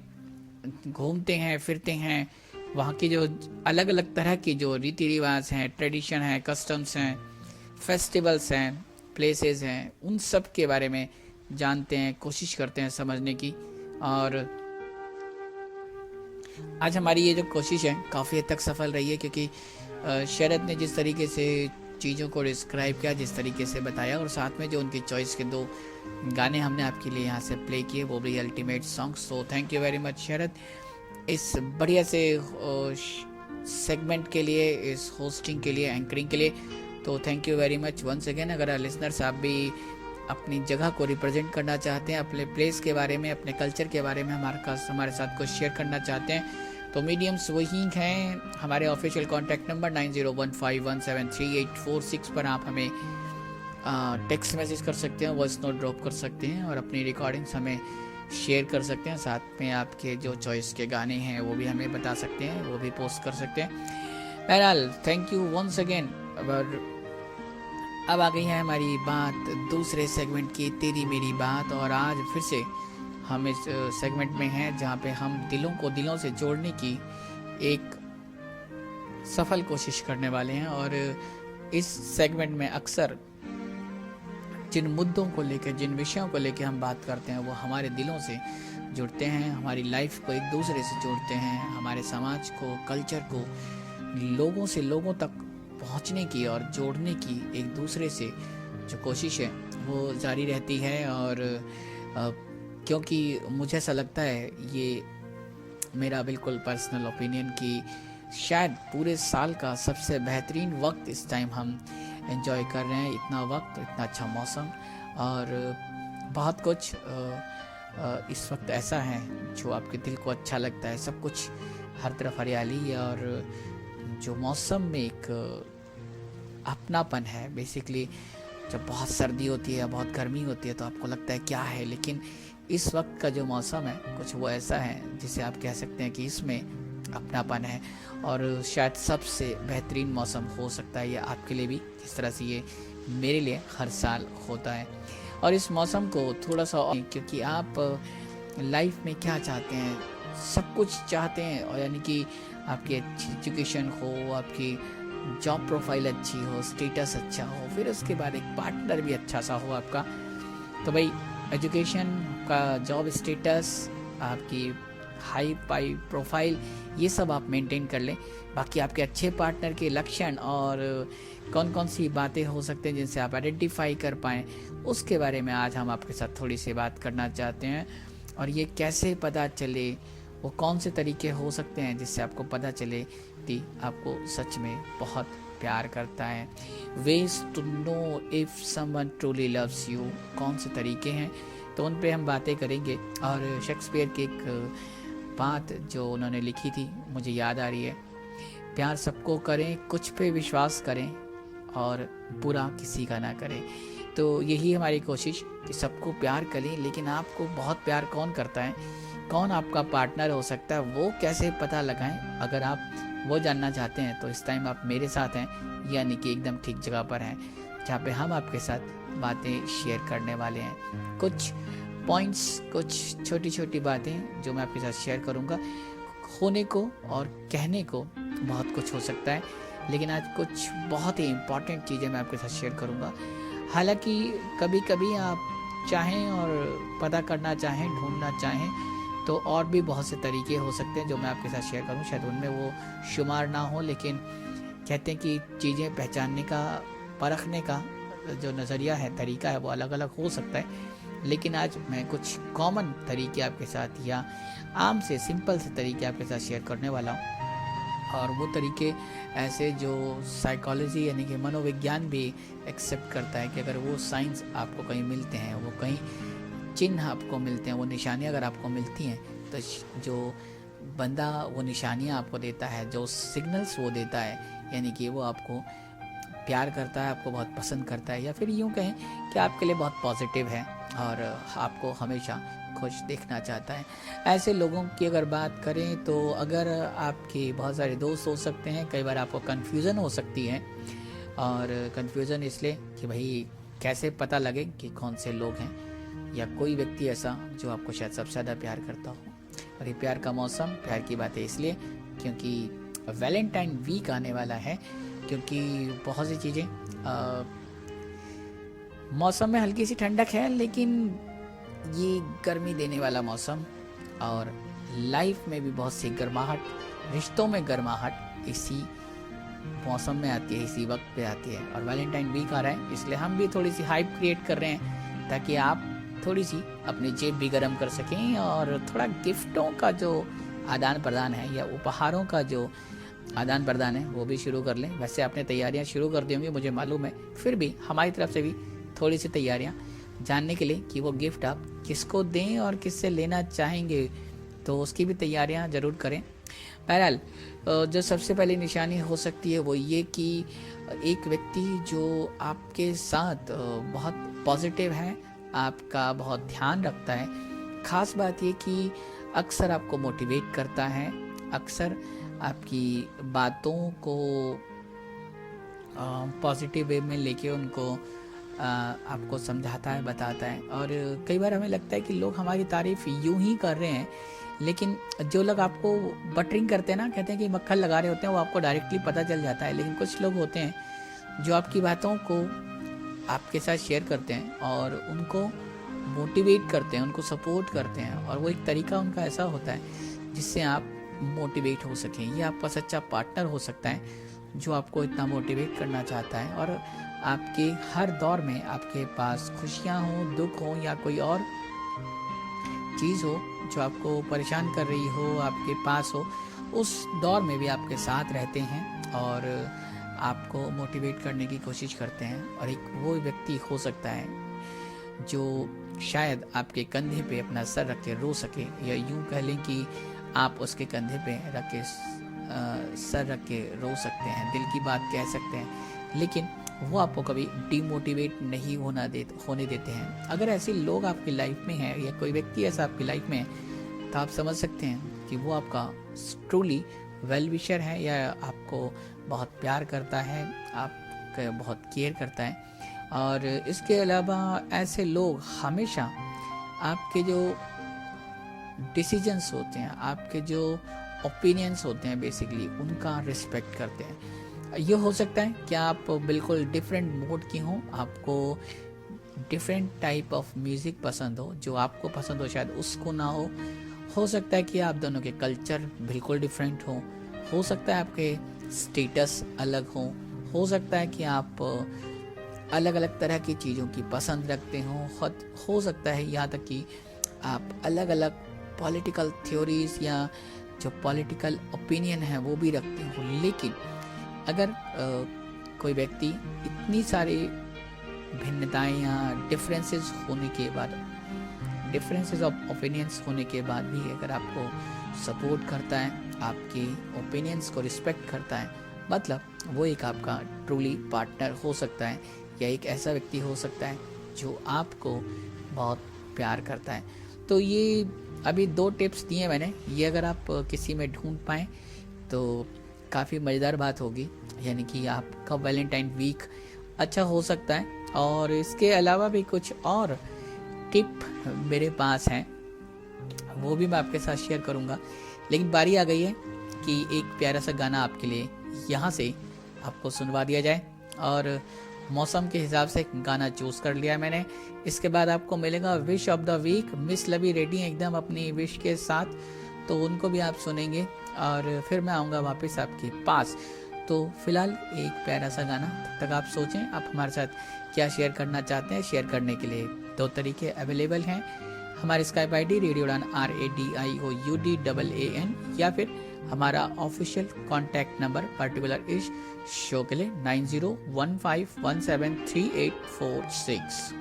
घूमते हैं, फिरते हैं। वहाँ की जो अलग अलग तरह की जो रीति रिवाज हैं, ट्रेडिशन हैं, कस्टम्स हैं, फेस्टिवल्स हैं, प्लेसेस हैं, उन सब के बारे में जानते हैं, कोशिश करते हैं समझने की। और आज हमारी ये जो कोशिश है काफ़ी हद तक सफल रही है, क्योंकि शरद ने जिस तरीके से चीज़ों को डिस्क्राइब किया, जिस तरीके से बताया, और साथ में जो उनकी चॉइस के 2 गाने हमने आपके लिए यहाँ से प्ले किए, वो भी ultimate song. So thank you very much Sharad, इस बढ़िया से सेगमेंट के लिए, इस होस्टिंग के लिए, एंकरिंग के लिए। तो thank you very much once again. अगर लिसनर्स आप भी अपनी जगह को रिप्रेजेंट करना चाहते हैं, अपने प्लेस के बारे में, अपने कल्चर के बारे में हमारे साथ कुछ शेयर करना चाहते हैं, तो मीडियम्स वही हैं। हमारे ऑफिशियल कॉन्टैक्ट नंबर 9015173846 पर आप हमें टेक्स्ट मैसेज कर सकते हैं, वॉइस नोट ड्रॉप कर सकते हैं, और अपनी रिकॉर्डिंग्स हमें शेयर कर सकते हैं। साथ में आपके जो चॉइस के गाने हैं वो भी हमें बता सकते हैं, वो भी पोस्ट कर सकते हैं। बहरहाल थैंक यू वंस अगेन। अब आ गई है हमारी बात दूसरे सेगमेंट की, तेरी मेरी बात। और आज फिर से हम इस सेगमेंट में हैं जहाँ पे हम दिलों को दिलों से जोड़ने की एक सफल कोशिश करने वाले हैं। और इस सेगमेंट में अक्सर जिन मुद्दों को लेकर, जिन विषयों को लेकर हम बात करते हैं, वो हमारे दिलों से जुड़ते हैं, हमारी लाइफ को एक दूसरे से जोड़ते हैं, हमारे समाज को, कल्चर को लोगों से लोगों तक पहुंचने की और जोड़ने की एक दूसरे से जो कोशिश है वो जारी रहती है। और क्योंकि मुझे ऐसा लगता है, ये मेरा बिल्कुल पर्सनल ओपिनियन, कि शायद पूरे साल का सबसे बेहतरीन वक्त इस टाइम हम एंजॉय कर रहे हैं। इतना वक्त, इतना अच्छा मौसम, और बहुत कुछ इस वक्त ऐसा है जो आपके दिल को अच्छा लगता है। सब कुछ, हर तरफ हरियाली, और जो मौसम में एक अपनापन है। बेसिकली जब बहुत सर्दी होती है या बहुत गर्मी होती है तो आपको लगता है क्या है, लेकिन इस वक्त का जो मौसम है कुछ वो ऐसा है जिसे आप कह सकते हैं कि इसमें अपनापन है। और शायद सबसे बेहतरीन मौसम हो सकता है ये आपके लिए भी, जिस तरह से ये मेरे लिए हर साल होता है। और इस मौसम को थोड़ा सा, क्योंकि आप लाइफ में क्या चाहते हैं, सब कुछ चाहते हैं, और यानी कि आपकी अच्छी एजुकेशन हो, आपकी जॉब प्रोफाइल अच्छी हो, स्टेटस अच्छा हो, फिर उसके बाद एक पार्टनर भी अच्छा सा हो आपका। तो भाई एजुकेशन का, जॉब स्टेटस, आपकी हाई पाई प्रोफाइल, ये सब आप मेंटेन कर लें। बाकी आपके अच्छे पार्टनर के लक्षण और कौन कौन सी बातें हो सकते हैं जिनसे आप आइडेंटिफाई कर पाएँ, उसके बारे में आज हम आपके साथ थोड़ी सी बात करना चाहते हैं। और ये कैसे पता चले, वो कौन से तरीके हो सकते हैं जिससे आपको पता चले कि आपको सच में बहुत प्यार करता है। Ways to know if someone truly loves you, कौन से तरीके हैं, तो उन पे हम बातें करेंगे। और शेक्सपियर की एक बात जो उन्होंने लिखी थी मुझे याद आ रही है, प्यार सबको करें, कुछ पे विश्वास करें, और बुरा किसी का ना करें। तो यही हमारी कोशिश कि सबको प्यार करें, लेकिन आपको बहुत प्यार कौन करता है, कौन आपका पार्टनर हो सकता है, वो कैसे पता लगाएं। अगर आप वो जानना चाहते हैं तो इस टाइम आप मेरे साथ हैं, यानी कि एकदम ठीक जगह पर हैं, जहाँ पे हम आपके साथ बातें शेयर करने वाले हैं। कुछ पॉइंट्स, कुछ छोटी छोटी बातें जो मैं आपके साथ शेयर करूँगा। होने को और कहने को बहुत कुछ हो सकता है, लेकिन आज कुछ बहुत ही इम्पॉर्टेंट चीज़ें मैं आपके साथ शेयर करूँगा। हालांकि कभी कभी आप चाहें और पता करना चाहें, ढूंढना चाहें, तो और भी बहुत से तरीके हो सकते हैं जो मैं आपके साथ शेयर करूं। शायद उनमें वो शुमार ना हो, लेकिन कहते हैं कि चीज़ें पहचानने का, परखने का जो नज़रिया है, तरीका है, वो अलग अलग हो सकता है। लेकिन आज मैं कुछ कॉमन तरीके आपके साथ या आम से सिंपल से तरीके आपके साथ शेयर करने वाला हूँ। और वो तरीके ऐसे जो साइकोलॉजी यानी कि मनोविज्ञान भी एक्सेप्ट करता है कि अगर वो साइंस आपको कहीं मिलते हैं, वो कहीं चिन्ह आपको मिलते हैं, वो निशानियाँ अगर आपको मिलती हैं, तो जो बंदा वो निशानियाँ आपको देता है, जो सिग्नल्स वो देता है, यानी कि वो आपको प्यार करता है, आपको बहुत पसंद करता है, या फिर यूँ कहें कि आपके लिए बहुत पॉजिटिव है और आपको हमेशा खुश देखना चाहता है। ऐसे लोगों की अगर बात करें तो अगर आपके बहुत सारे दोस्त हो सकते हैं, कई बार आपको कन्फ्यूज़न हो सकती है। और कन्फ्यूज़न इसलिए कि भाई कैसे पता लगे कि कौन से लोग हैं या कोई व्यक्ति ऐसा जो आपको शायद सबसे ज़्यादा प्यार करता हो। और ये प्यार का मौसम, प्यार की बातें इसलिए क्योंकि वैलेंटाइन वीक आने वाला है, क्योंकि बहुत सी चीज़ें मौसम में हल्की सी ठंडक है, लेकिन ये गर्मी देने वाला मौसम और लाइफ में भी बहुत सी गर्माहट, रिश्तों में गर्माहट इसी मौसम में आती है, इसी वक्त पे आती है। और वैलेंटाइन वीक आ रहा है, इसलिए हम भी थोड़ी सी हाइप क्रिएट कर रहे हैं ताकि आप थोड़ी सी अपनी जेब भी गर्म कर सकें और थोड़ा गिफ्टों का जो आदान प्रदान है या उपहारों का जो आदान प्रदान है वो भी शुरू कर लें। वैसे आपने तैयारियां शुरू कर दी होंगी, मुझे मालूम है, फिर भी हमारी तरफ से भी थोड़ी सी तैयारियां जानने के लिए कि वो गिफ्ट आप किसको दें और किससे लेना चाहेंगे, तो उसकी भी तैयारियां ज़रूर करें। बहरहाल जो सबसे पहली निशानी हो सकती है वो ये कि एक व्यक्ति जो आपके साथ बहुत पॉजिटिव है, आपका बहुत ध्यान रखता है। ख़ास बात ये कि अक्सर आपको मोटिवेट करता है, अक्सर आपकी बातों को पॉजिटिव वे में लेके उनको आपको समझाता है, बताता है। और कई बार हमें लगता है कि लोग हमारी तारीफ़ यूं ही कर रहे हैं, लेकिन जो लोग आपको बटरिंग करते हैं ना, कहते हैं कि मक्खन लगा रहे होते हैं, वो आपको डायरेक्टली पता चल जाता है। लेकिन कुछ लोग होते हैं जो आपकी बातों को आपके साथ शेयर करते हैं और उनको मोटिवेट करते हैं, उनको सपोर्ट करते हैं, और वो एक तरीका उनका ऐसा होता है जिससे आप मोटिवेट हो सकें। ये आपका सच्चा पार्टनर हो सकता है जो आपको इतना मोटिवेट करना चाहता है और आपके हर दौर में आपके पास खुशियाँ हो, दुख हो या कोई और चीज़ हो जो आपको परेशान कर रही हो, आपके पास हो, उस दौर में भी आपके साथ रहते हैं और आपको मोटिवेट करने की कोशिश करते हैं। और एक वो व्यक्ति हो सकता है जो शायद आपके कंधे पे अपना सर रख के रो सके, या यूं कह लें कि आप उसके कंधे पे रख के सर रख के रो सकते हैं, दिल की बात कह सकते हैं, लेकिन वो आपको कभी डिमोटिवेट नहीं होने देते हैं। अगर ऐसे लोग आपकी लाइफ में हैं या कोई व्यक्ति ऐसा आपकी लाइफ में है, तो आप समझ सकते हैं कि वो आपका ट्रूली वेल विशर है या आपको बहुत प्यार करता है, आपका बहुत केयर करता है। और इसके अलावा ऐसे लोग हमेशा आपके जो डिसीजंस होते हैं, आपके जो ओपिनियंस होते हैं, बेसिकली उनका रिस्पेक्ट करते हैं। ये हो सकता है कि आप बिल्कुल डिफरेंट मोड की हों, आपको डिफरेंट टाइप ऑफ म्यूज़िक पसंद हो, जो आपको पसंद हो शायद उसको ना हो सकता है कि आप दोनों के कल्चर बिल्कुल डिफरेंट हो सकता है आपके स्टेटस अलग हो सकता है कि आप अलग अलग तरह की चीज़ों की पसंद रखते हो सकता है यहाँ तक कि आप अलग अलग पॉलिटिकल थ्योरीज या जो पॉलिटिकल ओपिनियन है वो भी रखते हो। लेकिन अगर कोई व्यक्ति इतनी सारी भिन्नताएं या डिफरेंसेस होने के बाद, डिफरेंसेस ऑफ ओपिनियंस होने के बाद भी अगर आपको सपोर्ट करता है, आपके ओपिनियंस को रिस्पेक्ट करता है, मतलब वो एक आपका ट्रूली पार्टनर हो सकता है या एक ऐसा व्यक्ति हो सकता है जो आपको बहुत प्यार करता है। तो ये अभी 2 टिप्स दिए मैंने, ये अगर आप किसी में ढूंढ पाएँ तो काफ़ी मज़ेदार बात होगी, यानी कि आपका वैलेंटाइन वीक अच्छा हो सकता है। और इसके अलावा भी कुछ और टिप मेरे पास हैं, वो भी मैं आपके साथ शेयर करूंगा। लेकिन बारी आ गई है कि एक प्यारा सा गाना आपके लिए यहाँ से आपको सुनवा दिया जाए, और मौसम के हिसाब से गाना चूज़ कर लिया मैंने। इसके बाद आपको मिलेगा wish of the week, miss Lovey ready एकदम अपनी विश के साथ, तो उनको भी आप सुनेंगे और फिर मैं आऊँगा वापस आपके पास। तो फिलहाल एक प्यारा सा गाना, तब तक आप सोचें आप हमारे साथ क्या शेयर करना चाहते हैं। शेयर करने के लिए 2 तरीके अवेलेबल हैं, हमारे स्काइप आईडी रेडियो उड़ान RADIOUDAAN, या फिर हमारा ऑफिशियल कॉन्टैक्ट नंबर पर्टिकुलर इस शो के लिए 9015173846।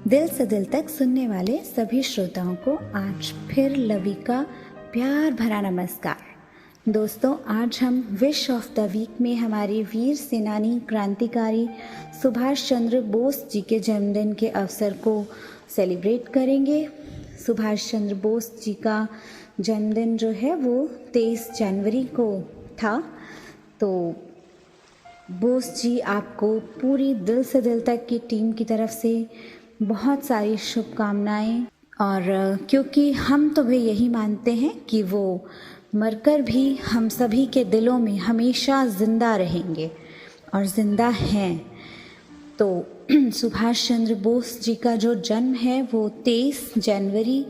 दिल से दिल तक सुनने वाले सभी श्रोताओं को आज फिर लवी का प्यार भरा नमस्कार। दोस्तों, आज हम विश ऑफ द वीक में हमारे वीर सेनानी क्रांतिकारी सुभाष चंद्र बोस जी के जन्मदिन के अवसर को सेलिब्रेट करेंगे। सुभाष चंद्र बोस जी का जन्मदिन जो है वो 23 जनवरी को था। तो बोस जी, आपको पूरी दिल से दिल तक की टीम की तरफ से बहुत सारी शुभकामनाएं। और क्योंकि हम तो भी यही मानते हैं कि वो मरकर भी हम सभी के दिलों में हमेशा ज़िंदा रहेंगे और ज़िंदा हैं। तो सुभाष चंद्र बोस जी का जो जन्म है वो 23 जनवरी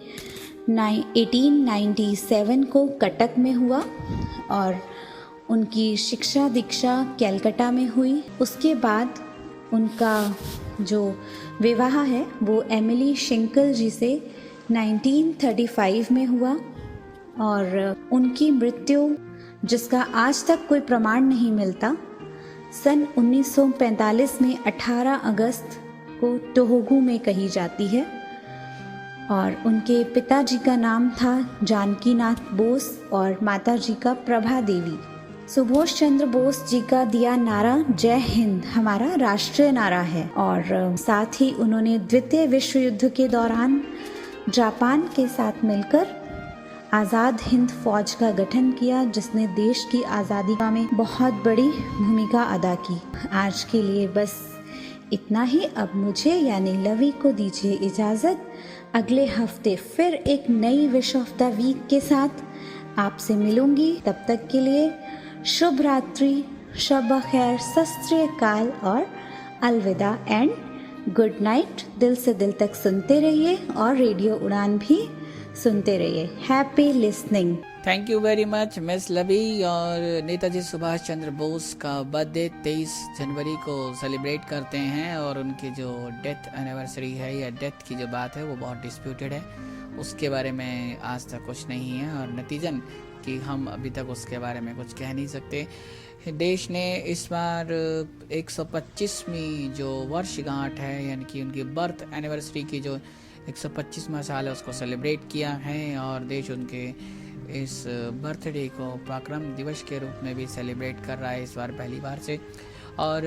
1897 को कटक में हुआ और उनकी शिक्षा दीक्षा कैलकाटा में हुई। उसके बाद उनका जो विवाह है वो एमिली शिंकल जी से 1935 में हुआ और उनकी मृत्यु, जिसका आज तक कोई प्रमाण नहीं मिलता, सन 1945 में 18 अगस्त को टोहोगू में कही जाती है। और उनके पिताजी का नाम था जानकी नाथ बोस और माताजी का प्रभा देवी। सुभाष चंद्र बोस जी का दिया नारा जय हिंद हमारा राष्ट्रीय नारा है। और साथ ही उन्होंने द्वितीय विश्व युद्ध के दौरान जापान के साथ मिलकर आज़ाद हिंद फौज का गठन किया, जिसने देश की आज़ादी में बहुत बड़ी भूमिका अदा की। आज के लिए बस इतना ही। अब मुझे यानी लवी को दीजिए इजाज़त। अगले हफ्ते फिर एक नई विश ऑफ द वीक के साथ आपसे मिलूंगी। तब तक के लिए शुभ रात्रि, शब खैर, सत श्री अकाल और अलविदा एंड गुड नाइट। दिल से दिल तक सुनते रहिए और रेडियो उड़ान भी सुनते रहिए। Happy listening. Thank you very much miss Lavi. और नेताजी सुभाष चंद्र बोस का बर्थडे 23 जनवरी को सेलिब्रेट करते हैं और उनकी जो डेथ एनिवर्सरी है या डेथ की जो बात है वो बहुत डिस्प्यूटेड है। उसके बारे में आज तक कुछ नहीं है और नतीजन कि हम अभी तक उसके बारे में कुछ कह नहीं सकते। देश ने इस बार 125वीं जो वर्षगांठ है यानी कि उनकी बर्थ एनिवर्सरी की जो 125वां साल है उसको सेलिब्रेट किया है और देश उनके इस बर्थडे को पराक्रम दिवस के रूप में भी सेलिब्रेट कर रहा है इस बार पहली बार से। और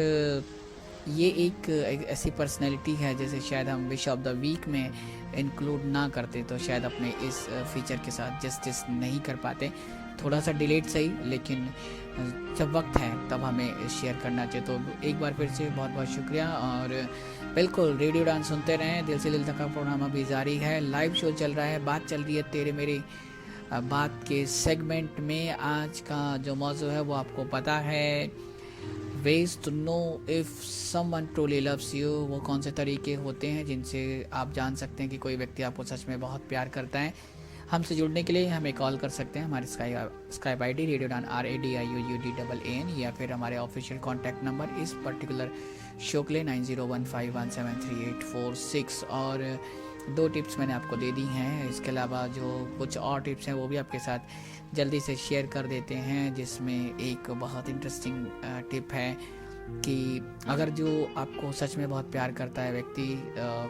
ये एक ऐसी पर्सनैलिटी है जैसे शायद हम विश ऑफ द वीक में इंक्लूड ना करते तो शायद अपने इस फीचर के साथ जस्टिस नहीं कर पाते। थोड़ा सा डिलेट सही, लेकिन जब वक्त है तब हमें शेयर करना चाहिए। तो एक बार फिर से बहुत बहुत शुक्रिया। और बिल्कुल रेडियो डांस सुनते रहें। दिल से दिल तक का प्रोग्राम अभी जारी है, लाइव शो चल रहा है, बात चल रही है तेरे मेरे बात के सेगमेंट में। आज का जो मौजू है वो आपको पता है, ways to know if someone truly loves you। वो कौन से तरीके होते हैं जिनसे आप जान सकते हैं कि कोई व्यक्ति आपको सच में बहुत प्यार करता है। हमसे जुड़ने के लिए हमें कॉल कर सकते हैं। हमारी स्काइप आई डी रेडियो डान RADIOUDAAN या फिर हमारे ऑफिशियल कॉन्टैक्ट नंबर इस पर्टिकुलर शो के लिए 9015173846। और 2 टिप्स मैंने आपको दे दी हैं। इसके अलावा जो कुछ और टिप्स हैं वो भी आपके साथ जल्दी से शेयर कर देते हैं, जिसमें एक बहुत इंटरेस्टिंग टिप है कि अगर जो आपको सच में बहुत प्यार करता है व्यक्ति,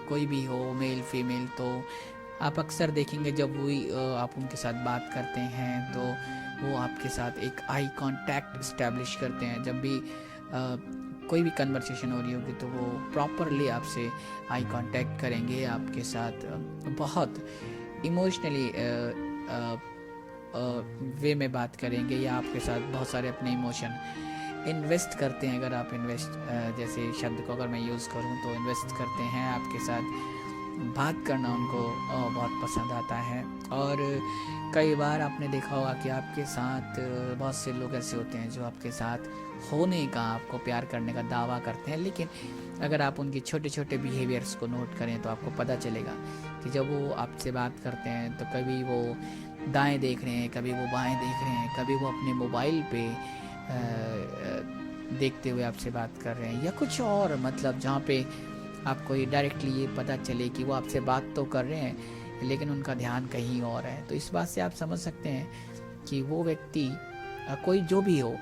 कोई भी हो, मेल फीमेल, तो आप अक्सर देखेंगे जब भी आप उनके साथ बात करते हैं तो वो आपके साथ एक आई कांटेक्ट इस्टेब्लिश करते हैं। जब भी कोई भी कन्वर्सेशन हो रही होगी तो वो प्रॉपरली आपसे आई कांटेक्ट करेंगे, आपके साथ बहुत इमोशनली वे में बात करेंगे या आपके साथ बहुत सारे अपने इमोशन इन्वेस्ट करते हैं। अगर आप इन्वेस्ट जैसे शब्द को अगर मैं यूज़ करूं तो इन्वेस्ट करते हैं, आपके साथ बात करना उनको बहुत पसंद आता है। और कई बार आपने देखा होगा कि आपके साथ बहुत से लोग ऐसे होते हैं जो आपके साथ होने का, आपको प्यार करने का दावा करते हैं, लेकिन अगर आप उनके छोटे छोटे बिहेवियर्स को नोट करें तो आपको पता चलेगा कि जब वो आपसे बात करते हैं तो कभी वो दाएं देख रहे हैं, कभी वो बाएं देख रहे हैं, कभी वो अपने मोबाइल पे देखते हुए आपसे बात कर रहे हैं या कुछ और, मतलब जहाँ पे आपको ये डायरेक्टली ये पता चले कि वो आपसे बात तो कर रहे हैं लेकिन उनका ध्यान कहीं और है। तो इस बात से आप समझ सकते हैं कि वो व्यक्ति, कोई जो भी हो,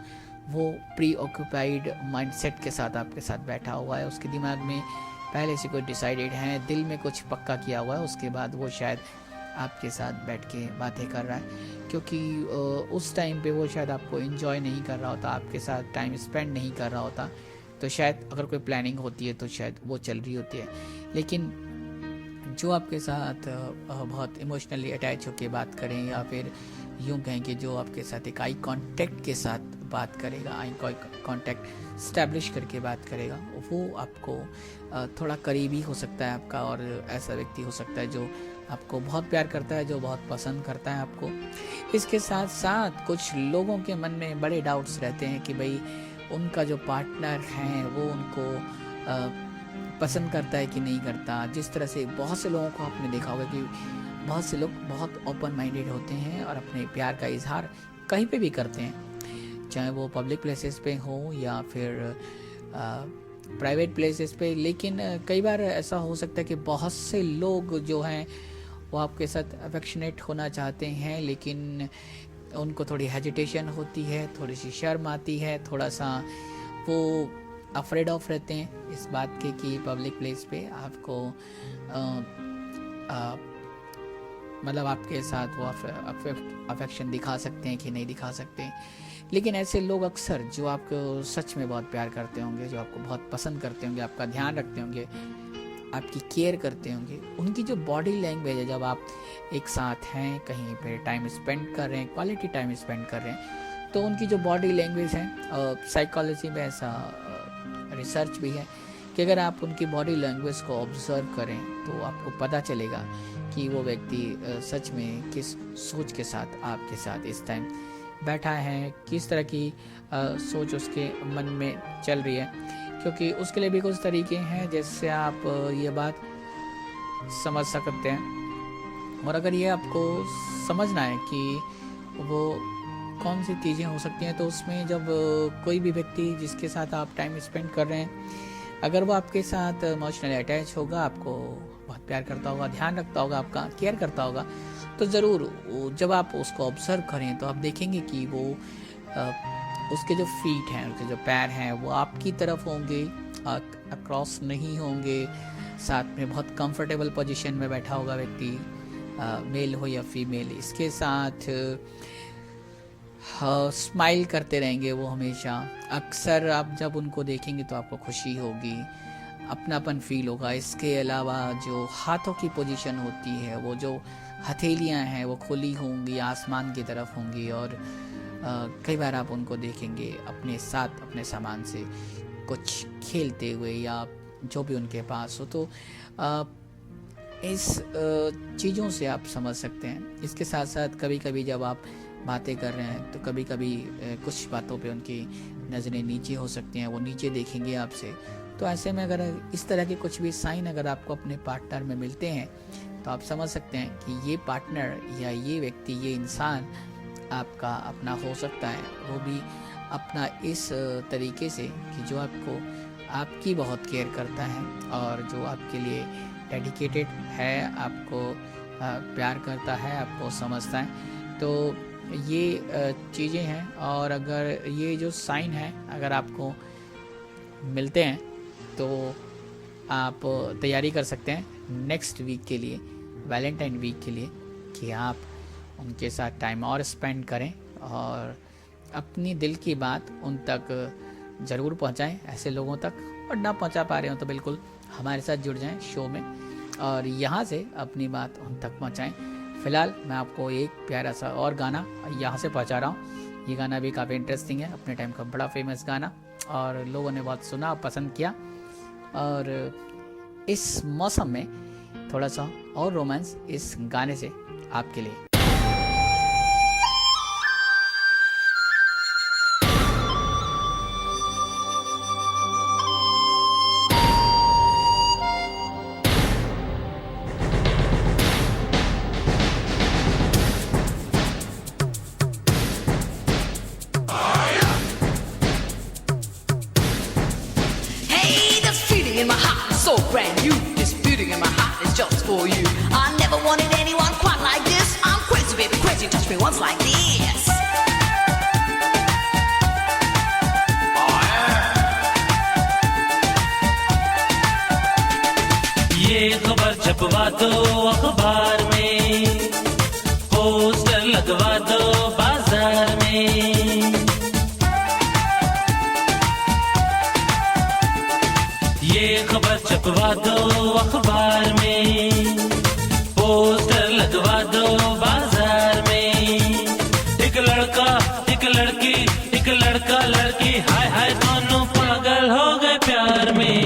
वो प्री ऑक्यूपाइड माइंडसेट के साथ आपके साथ बैठा हुआ है। उसके दिमाग में पहले से कोई डिसाइडेड हैं, दिल में कुछ पक्का किया हुआ है, उसके बाद वो शायद आपके साथ बैठ के बातें कर रहा है, क्योंकि उस टाइम पे वो शायद आपको एंजॉय नहीं कर रहा होता, आपके साथ टाइम स्पेंड नहीं कर रहा होता। तो शायद अगर कोई प्लानिंग होती है तो शायद वो चल रही होती है, लेकिन जो आपके साथ बहुत इमोशनली अटैच होकर बात करें, या फिर यूँ कहें कि जो आपके साथ एक आई कांटेक्ट के साथ बात करेगा, आई कांटेक्ट स्टैब्लिश करके बात करेगा, वो आपको थोड़ा करीबी हो सकता है आपका, और ऐसा व्यक्ति हो सकता है जो आपको बहुत प्यार करता है, जो बहुत पसंद करता है आपको। इसके साथ साथ कुछ लोगों के मन में बड़े डाउट्स रहते हैं कि भाई उनका जो पार्टनर है वो उनको पसंद करता है कि नहीं करता। जिस तरह से बहुत से लोगों को आपने देखा होगा कि बहुत से लोग बहुत ओपन माइंडेड होते हैं और अपने प्यार का इजहार कहीं पे भी करते हैं, चाहे वो पब्लिक प्लेसेस पे हो या फिर प्राइवेट प्लेसेस पे। लेकिन कई बार ऐसा हो सकता है कि बहुत से लोग जो हैं वो आपके साथ अफेक्शनेट होना चाहते हैं, लेकिन उनको थोड़ी हेजिटेशन होती है, थोड़ी सी शर्म आती है, थोड़ा सा वो अफ्रेड ऑफ रहते हैं इस बात के कि पब्लिक प्लेस पे आपको मतलब आपके साथ वो अफेक्शन दिखा सकते हैं कि नहीं दिखा सकते। लेकिन ऐसे लोग अक्सर जो आपको सच में बहुत प्यार करते होंगे, जो आपको बहुत पसंद करते होंगे, आपका ध्यान रखते होंगे, आपकी केयर करते होंगे, उनकी जो बॉडी लैंग्वेज है, जब आप एक साथ हैं कहीं पे टाइम स्पेंड कर रहे हैं, क्वालिटी टाइम स्पेंड कर रहे हैं, तो उनकी जो बॉडी लैंग्वेज है, साइकोलॉजी में ऐसा रिसर्च भी है कि अगर आप उनकी बॉडी लैंग्वेज को ऑब्जर्व करें तो आपको पता चलेगा कि वो व्यक्ति सच में किस सोच के साथ आपके साथ इस टाइम बैठा है, किस तरह की सोच उसके मन में चल रही है, क्योंकि उसके लिए भी कुछ तरीके हैं जिससे आप ये बात समझ सकते हैं। और अगर ये आपको समझना है कि वो कौन सी चीज़ें हो सकती हैं, तो उसमें जब कोई भी व्यक्ति जिसके साथ आप टाइम स्पेंड कर रहे हैं, अगर वो आपके साथ इमोशनली अटैच होगा, आपको बहुत प्यार करता होगा, ध्यान रखता होगा, आपका केयर करता होगा, तो ज़रूर जब आप उसको ऑब्जर्व करें तो आप देखेंगे कि वो उसके जो फीट हैं, उसके जो पैर हैं, वो आपकी तरफ होंगे, अक्रॉस नहीं होंगे, साथ में बहुत कंफर्टेबल पोजीशन में बैठा होगा व्यक्ति, मेल हो या फीमेल। इसके साथ स्माइल करते रहेंगे वो हमेशा। अक्सर आप जब उनको देखेंगे तो आपको खुशी होगी, अपनापन फील होगा। इसके अलावा जो हाथों की पोजीशन होती है, वो जो हथेलियां हैं वो खुली होंगी, आसमान की तरफ होंगी, और कई बार आप उनको देखेंगे अपने साथ अपने सामान से कुछ खेलते हुए या जो भी उनके पास हो। तो इस चीज़ों से आप समझ सकते हैं। इसके साथ साथ कभी कभी जब आप बातें कर रहे हैं तो कभी कभी कुछ बातों पे उनकी नज़रें नीचे हो सकती हैं, वो नीचे देखेंगे आपसे। तो ऐसे में अगर इस तरह के कुछ भी साइन अगर आपको अपने पार्टनर में मिलते हैं तो आप समझ सकते हैं कि ये पार्टनर या ये व्यक्ति, ये इंसान आपका अपना हो सकता है, वो भी अपना इस तरीके से कि जो आपको आपकी बहुत केयर करता है और जो आपके लिए डेडिकेटेड है, आपको प्यार करता है, आपको समझता है। तो ये चीज़ें हैं, और अगर ये जो साइन है अगर आपको मिलते हैं तो आप तैयारी कर सकते हैं नेक्स्ट वीक के लिए, वैलेंटाइन वीक के लिए, कि आप उनके साथ टाइम और स्पेंड करें और अपनी दिल की बात उन तक ज़रूर पहुंचाएं, ऐसे लोगों तक। और ना पहुंचा पा रहे हो तो बिल्कुल हमारे साथ जुड़ जाएं शो में और यहाँ से अपनी बात उन तक पहुंचाएं। फ़िलहाल मैं आपको एक प्यारा सा और गाना यहाँ से पहुंचा रहा हूँ। ये गाना भी काफ़ी इंटरेस्टिंग है, अपने टाइम का बड़ा फेमस गाना, और लोगों ने बहुत सुना, पसंद किया। और इस मौसम में थोड़ा सा और रोमांस इस गाने से आपके लिए। In my heart, so brand new. This beauty in my heart is just for you. I never wanted anyone quite like this. I'm crazy, baby, crazy. Touch me once like this. लगवा दो अखबार में, पोस्टर लगवा दो बाजार में। ये खबर छपवा दो अखबार में, पोस्टर लगवा दो बाजार में। एक लड़का एक लड़की, एक लड़का लड़की, हाय हाय दोनों पागल हो गए प्यार में।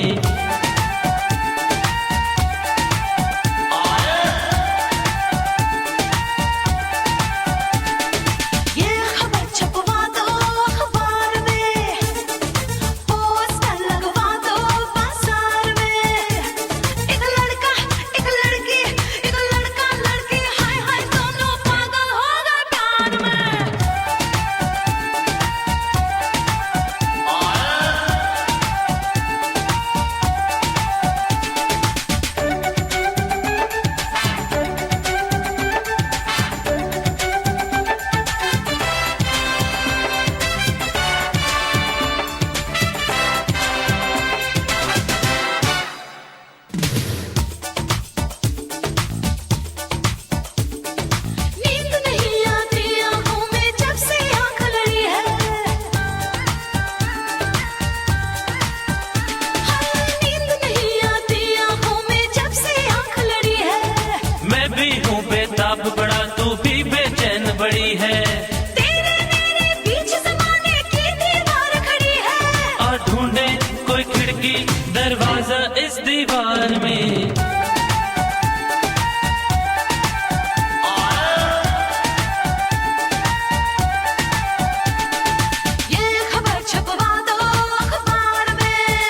दरवाजा इस दीवार में। ये खबर छपवा दो अखबार में,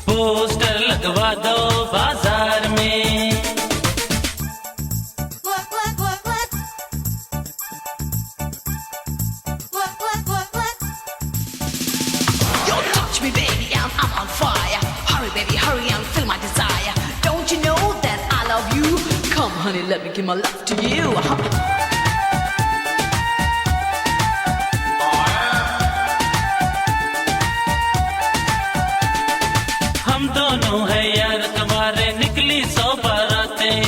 पोस्टर लगवा दो बाजार में। Yo, touch me baby, I'm on fire. Hurry baby, hurry and feel my desire. Don't you know that I love you? Come honey, let me give my love to you. हम दोनों है यार तुम्हारे, निकली 100 बारातें।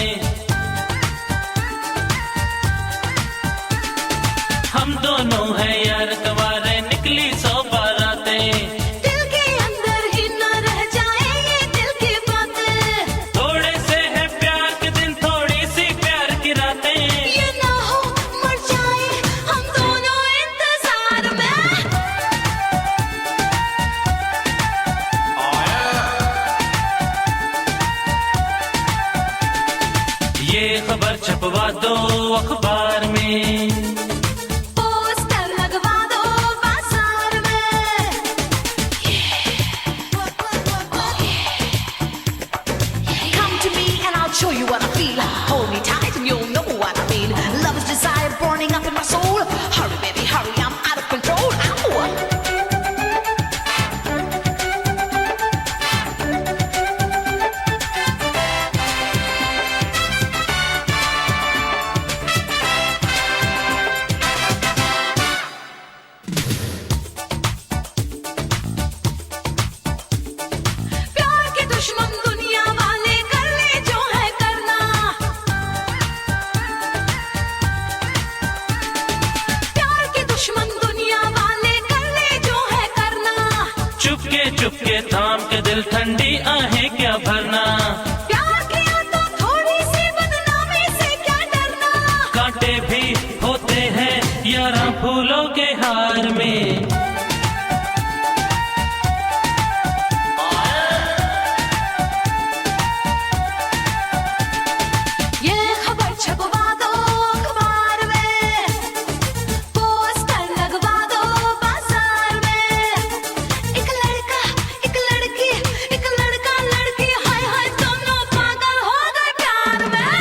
हम दोनों है यार तुम्हारे, निकली 100 बारातें। दिल के अंदर ही न रह जाए ये दिल की बातें। थोड़े से है प्यार के दिन, थोड़ी सी प्यार की रातें। ये ना हो मर जाए हम दोनों इंतजार में। ये खबर छपवा दो अखबार में, पोस्टर लगवा दो बाजार में। Come to me and I'll show you what I feel. Hold me tight and you'll know what I mean. Love is desire burning up in my soul. Hurry baby, hurry, I'm out of control. Ow! प्यार के दुश्मन दुनिया वाले कर ले जो है करना। प्यार के दुश्मन दुनिया वाले कर ले जो है करना। चुपके चुपके थाम के दिल, ठंडी आहें क्या भरना। प्यार किया तो थोड़ी सी बदनामी से क्या डरना। कांटे भी होते हैं यारा फूलों के हार में। ये खबर छपवा दो अखबार में, पोस्टर लगवा दो बाजार में। एक लड़का एक लड़की, एक लड़का लड़की, हाय हाय दोनों पागल हो गए प्यार में।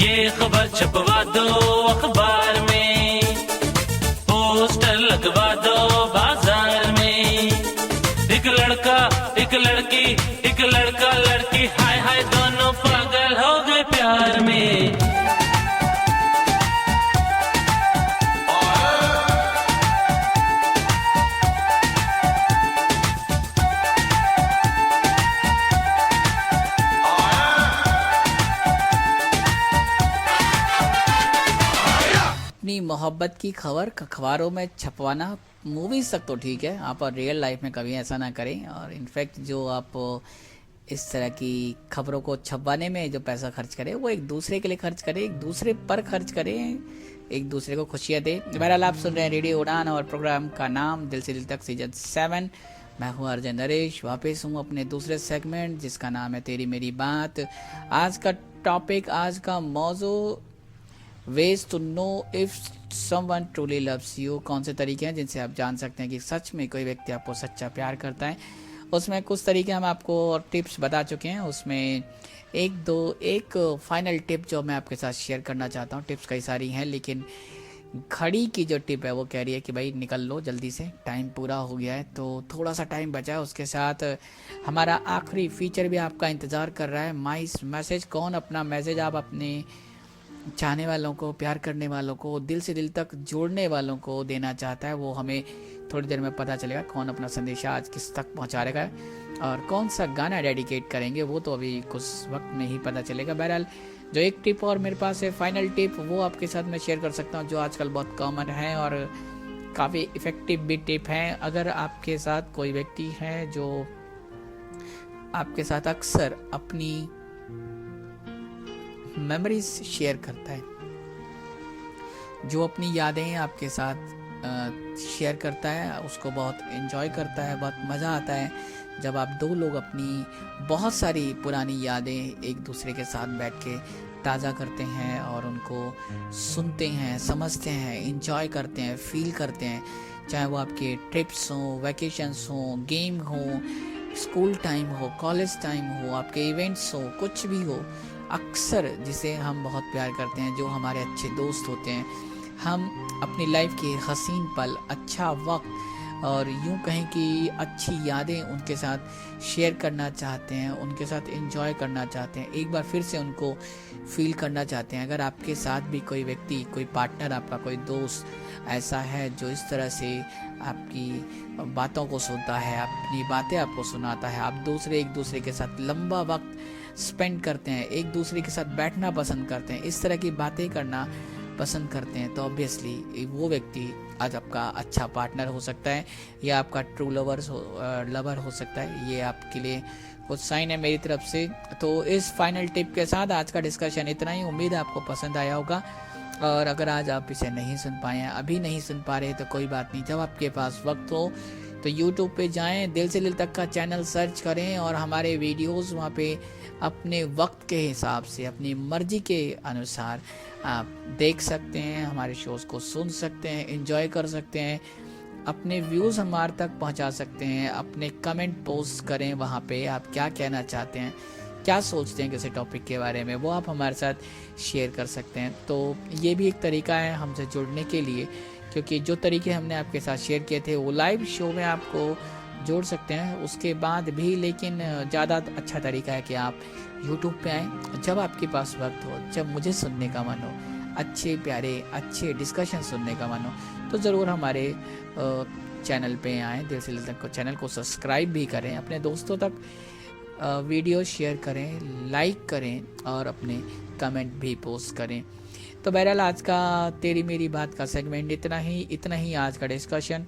ये खबर छपवा दो अखबार में, पोस्टर लगवा दो बाजार में। एक लड़का एक लड़की, एक लड़का लड़की, हाय हाय दोनों पागल हो गए प्यार में। मोहब्बत की खबर अखबारों में छपवाना, मूवीज़ तक तो ठीक है, आप रियल लाइफ में कभी ऐसा ना करें। और इनफैक्ट जो आप इस तरह की खबरों को छपवाने में जो पैसा खर्च करें वो एक दूसरे के लिए खर्च करें, एक दूसरे पर खर्च करें, एक दूसरे को खुशियाँ दें। बहरहाल आप सुन रहे हैं रेडियो उड़ान और प्रोग्राम का नाम दिल से दिल तक सीजन 7। मैं हूँ अर्जन नरेश, वापस हूँ अपने दूसरे सेगमेंट जिसका नाम है तेरी मेरी बात। आज का टॉपिक, आज का मौजू, ways to know if someone truly loves you. कौन से तरीके हैं जिनसे आप जान सकते हैं कि सच में कोई व्यक्ति आपको सच्चा प्यार करता है। उसमें कुछ तरीके हम आपको और टिप्स बता चुके हैं, उसमें एक फाइनल टिप जो मैं आपके साथ शेयर करना चाहता हूँ। टिप्स कई सारी हैं लेकिन घड़ी की जो टिप है वो कह रही है कि भाई निकल लो जल्दी से, टाइम पूरा हो गया है। तो थोड़ा सा टाइम बचा है, उसके साथ हमारा आखिरी फीचर भी आपका इंतज़ार कर रहा है, माई मैसेज। कौन अपना मैसेज आप अपने चाहने वालों को, प्यार करने वालों को, दिल से दिल तक जोड़ने वालों को देना चाहता है, वो हमें थोड़ी देर में पता चलेगा। कौन अपना संदेशा आज किस तक पहुंचा रहेगा और कौन सा गाना डेडिकेट करेंगे वो तो अभी कुछ वक्त में ही पता चलेगा। बहरहाल जो एक टिप और मेरे पास है, फाइनल टिप, वो आपके साथ मैं शेयर कर सकता हूँ, जो आजकल बहुत कॉमन है और काफ़ी इफ़ेक्टिव भी टिप है। अगर आपके साथ कोई व्यक्ति है जो आपके साथ अक्सर अपनी मेमोरीज शेयर करता है, जो अपनी यादें आपके साथ शेयर करता है, उसको बहुत एंजॉय करता है, बहुत मज़ा आता है जब आप दो लोग अपनी बहुत सारी पुरानी यादें एक दूसरे के साथ बैठ के ताज़ा करते हैं और उनको सुनते हैं, समझते हैं, एंजॉय करते हैं, फील करते हैं। चाहे वो आपके ट्रिप्स हों, वैकेशंस हों, गेम हो, स्कूल टाइम हो, कॉलेज टाइम हो, आपके इवेंट्स हो, कुछ भी हो। अक्सर जिसे हम बहुत प्यार करते हैं, जो हमारे अच्छे दोस्त होते हैं, हम अपनी लाइफ के हसीन पल, अच्छा वक्त और यूं कहें कि अच्छी यादें उनके साथ शेयर करना चाहते हैं, उनके साथ एंजॉय करना चाहते हैं, एक बार फिर से उनको फील करना चाहते हैं। अगर आपके साथ भी कोई व्यक्ति, कोई पार्टनर, आपका कोई दोस्त ऐसा है जो इस तरह से आपकी बातों को सुनता है, अपनी बातें आपको सुनाता है, आप एक दूसरे के साथ लंबा वक्त स्पेंड करते हैं, एक दूसरे के साथ बैठना पसंद करते हैं, इस तरह की बातें करना पसंद करते हैं, तो ऑब्वियसली वो व्यक्ति आज आपका अच्छा पार्टनर हो सकता है या आपका ट्रू लवर हो सकता है। ये आपके लिए कुछ साइन है मेरी तरफ से। तो इस फाइनल टिप के साथ आज का डिस्कशन इतना ही। उम्मीद है आपको पसंद आया होगा और अगर आज आप इसे नहीं सुन पाए हैं, अभी नहीं सुन पा रहे, तो कोई बात नहीं, जब आपके पास वक्त हो तो YouTube पे जाएं, दिल से दिल तक का चैनल सर्च करें और हमारे वीडियोस वहाँ पे अपने वक्त के हिसाब से, अपनी मर्जी के अनुसार आप देख सकते हैं, हमारे शोज़ को सुन सकते हैं, एंजॉय कर सकते हैं, अपने व्यूज़ हमारे तक पहुंचा सकते हैं, अपने कमेंट पोस्ट करें, वहाँ पे आप क्या कहना चाहते हैं, क्या सोचते हैं किसी टॉपिक के बारे में, वो आप हमारे साथ शेयर कर सकते हैं। तो ये भी एक तरीका है हमसे जुड़ने के लिए, क्योंकि जो तरीके हमने आपके साथ शेयर किए थे वो लाइव शो में आपको जोड़ सकते हैं उसके बाद भी, लेकिन ज़्यादा अच्छा तरीका है कि आप YouTube पे आएँ जब आपके पास वक्त हो, जब मुझे सुनने का मन हो, अच्छे प्यारे अच्छे डिस्कशन सुनने का मन हो, तो ज़रूर हमारे चैनल पे आएँ, दिल से दिल तक को चैनल को सब्सक्राइब भी करें, अपने दोस्तों तक वीडियो शेयर करें, लाइक करें और अपने कमेंट भी पोस्ट करें। तो बहरहाल आज का तेरी मेरी बात का सेगमेंट इतना ही आज का डिस्कशन।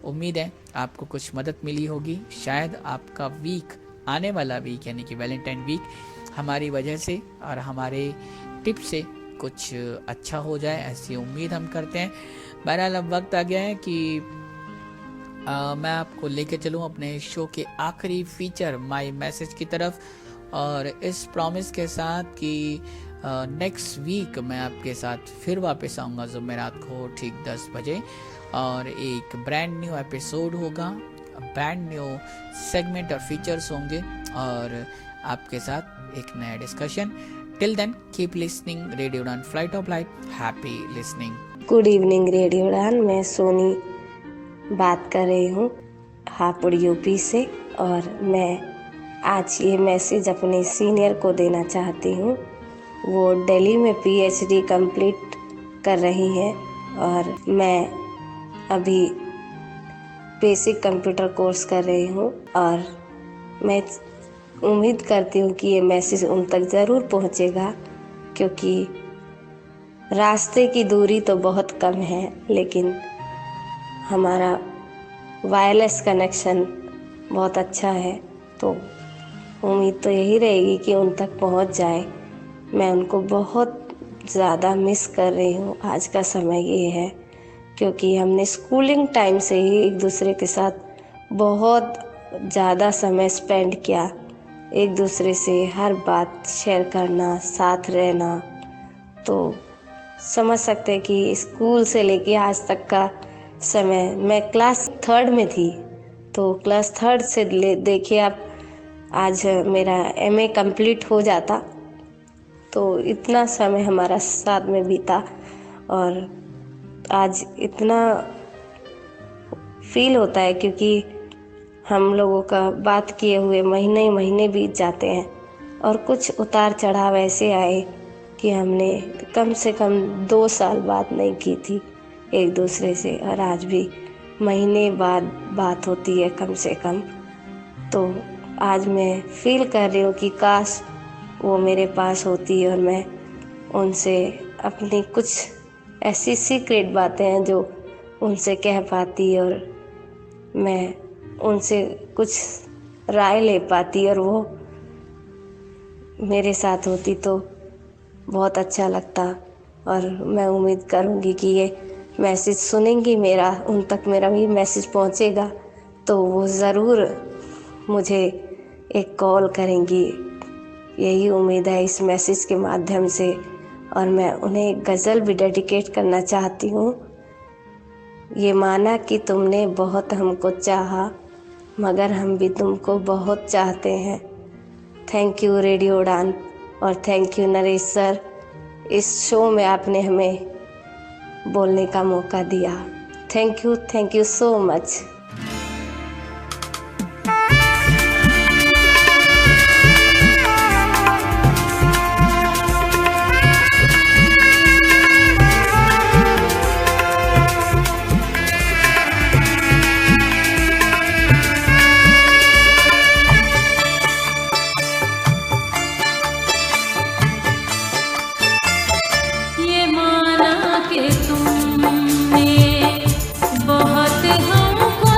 उम्मीद है आपको कुछ मदद मिली होगी। शायद आपका वीक, आने वाला वीक यानी कि वैलेंटाइन वीक, हमारी वजह से और हमारे टिप से कुछ अच्छा हो जाए, ऐसी उम्मीद हम करते हैं। बहरहाल अब वक्त आ गया है कि मैं आपको लेके चलूँ अपने शो के आखिरी फीचर माई मैसेज की तरफ, और इस प्रॉमिस के साथ कि नेक्स्ट वीक मैं आपके साथ फिर वापस आऊँगा जुमेरात को ठीक 10 बजे, और एक ब्रांड न्यू एपिसोड होगा, ब्रांड न्यू सेगमेंट और फीचर्स होंगे और आपके साथ एक नया discussion. Till then keep listening radio Udaan, flight of life, happy listening. Good evening radio Udaan, मैं सोनी बात कर रही हूँ हापुड़ यूपी से, और मैं आज ये मैसेज अपने सीनियर को देना चाहती हूँ। वो दिल्ली में PhD कंप्लीट कर रही हैं और मैं अभी बेसिक कंप्यूटर कोर्स कर रही हूँ, और मैं उम्मीद करती हूँ कि ये मैसेज उन तक ज़रूर पहुँचेगा, क्योंकि रास्ते की दूरी तो बहुत कम है, लेकिन हमारा वायरलेस कनेक्शन बहुत अच्छा है। तो उम्मीद तो यही रहेगी कि उन तक पहुंच जाए। मैं उनको बहुत ज़्यादा मिस कर रही हूँ। आज का समय ये है क्योंकि हमने स्कूलिंग टाइम से ही एक दूसरे के साथ बहुत ज़्यादा समय स्पेंड किया, एक दूसरे से हर बात शेयर करना, साथ रहना। तो समझ सकते हैं कि स्कूल से लेके आज तक का समय, मैं क्लास 3rd में थी, तो क्लास 3rd से देखिए आप, आज मेरा MA कंप्लीट हो जाता। तो इतना समय हमारा साथ में बीता और आज इतना फील होता है क्योंकि हम लोगों का बात किए हुए महीने महीने बीत जाते हैं और कुछ उतार चढ़ाव ऐसे आए कि हमने कम से कम 2 साल बात नहीं की थी एक दूसरे से, और आज भी महीने बाद बात होती है कम से कम। तो आज मैं फील कर रही हूँ कि काश वो मेरे पास होती और मैं उनसे अपनी कुछ ऐसी सीक्रेट बातें हैं जो उनसे कह पाती और मैं उनसे कुछ राय ले पाती और वो मेरे साथ होती तो बहुत अच्छा लगता। और मैं उम्मीद करूँगी कि ये मैसेज सुनेंगी मेरा, उन तक मेरा भी मैसेज पहुँचेगा तो वो ज़रूर मुझे एक कॉल करेंगी, यही उम्मीद है इस मैसेज के माध्यम से। और मैं उन्हें एक गज़ल भी डेडिकेट करना चाहती हूँ। ये माना कि तुमने बहुत हमको चाहा, मगर हम भी तुमको बहुत चाहते हैं। थैंक यू रेडियो उड़ान और थैंक यू नरेश सर, इस शो में आपने हमें बोलने का मौका दिया। Thank you so much. ये माना कि तुमने बहुत हमको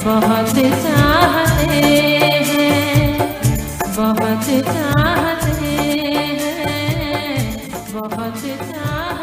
बहुत चाहते हैं, बहुत चाहते हैं, बहुत चाहते हैं।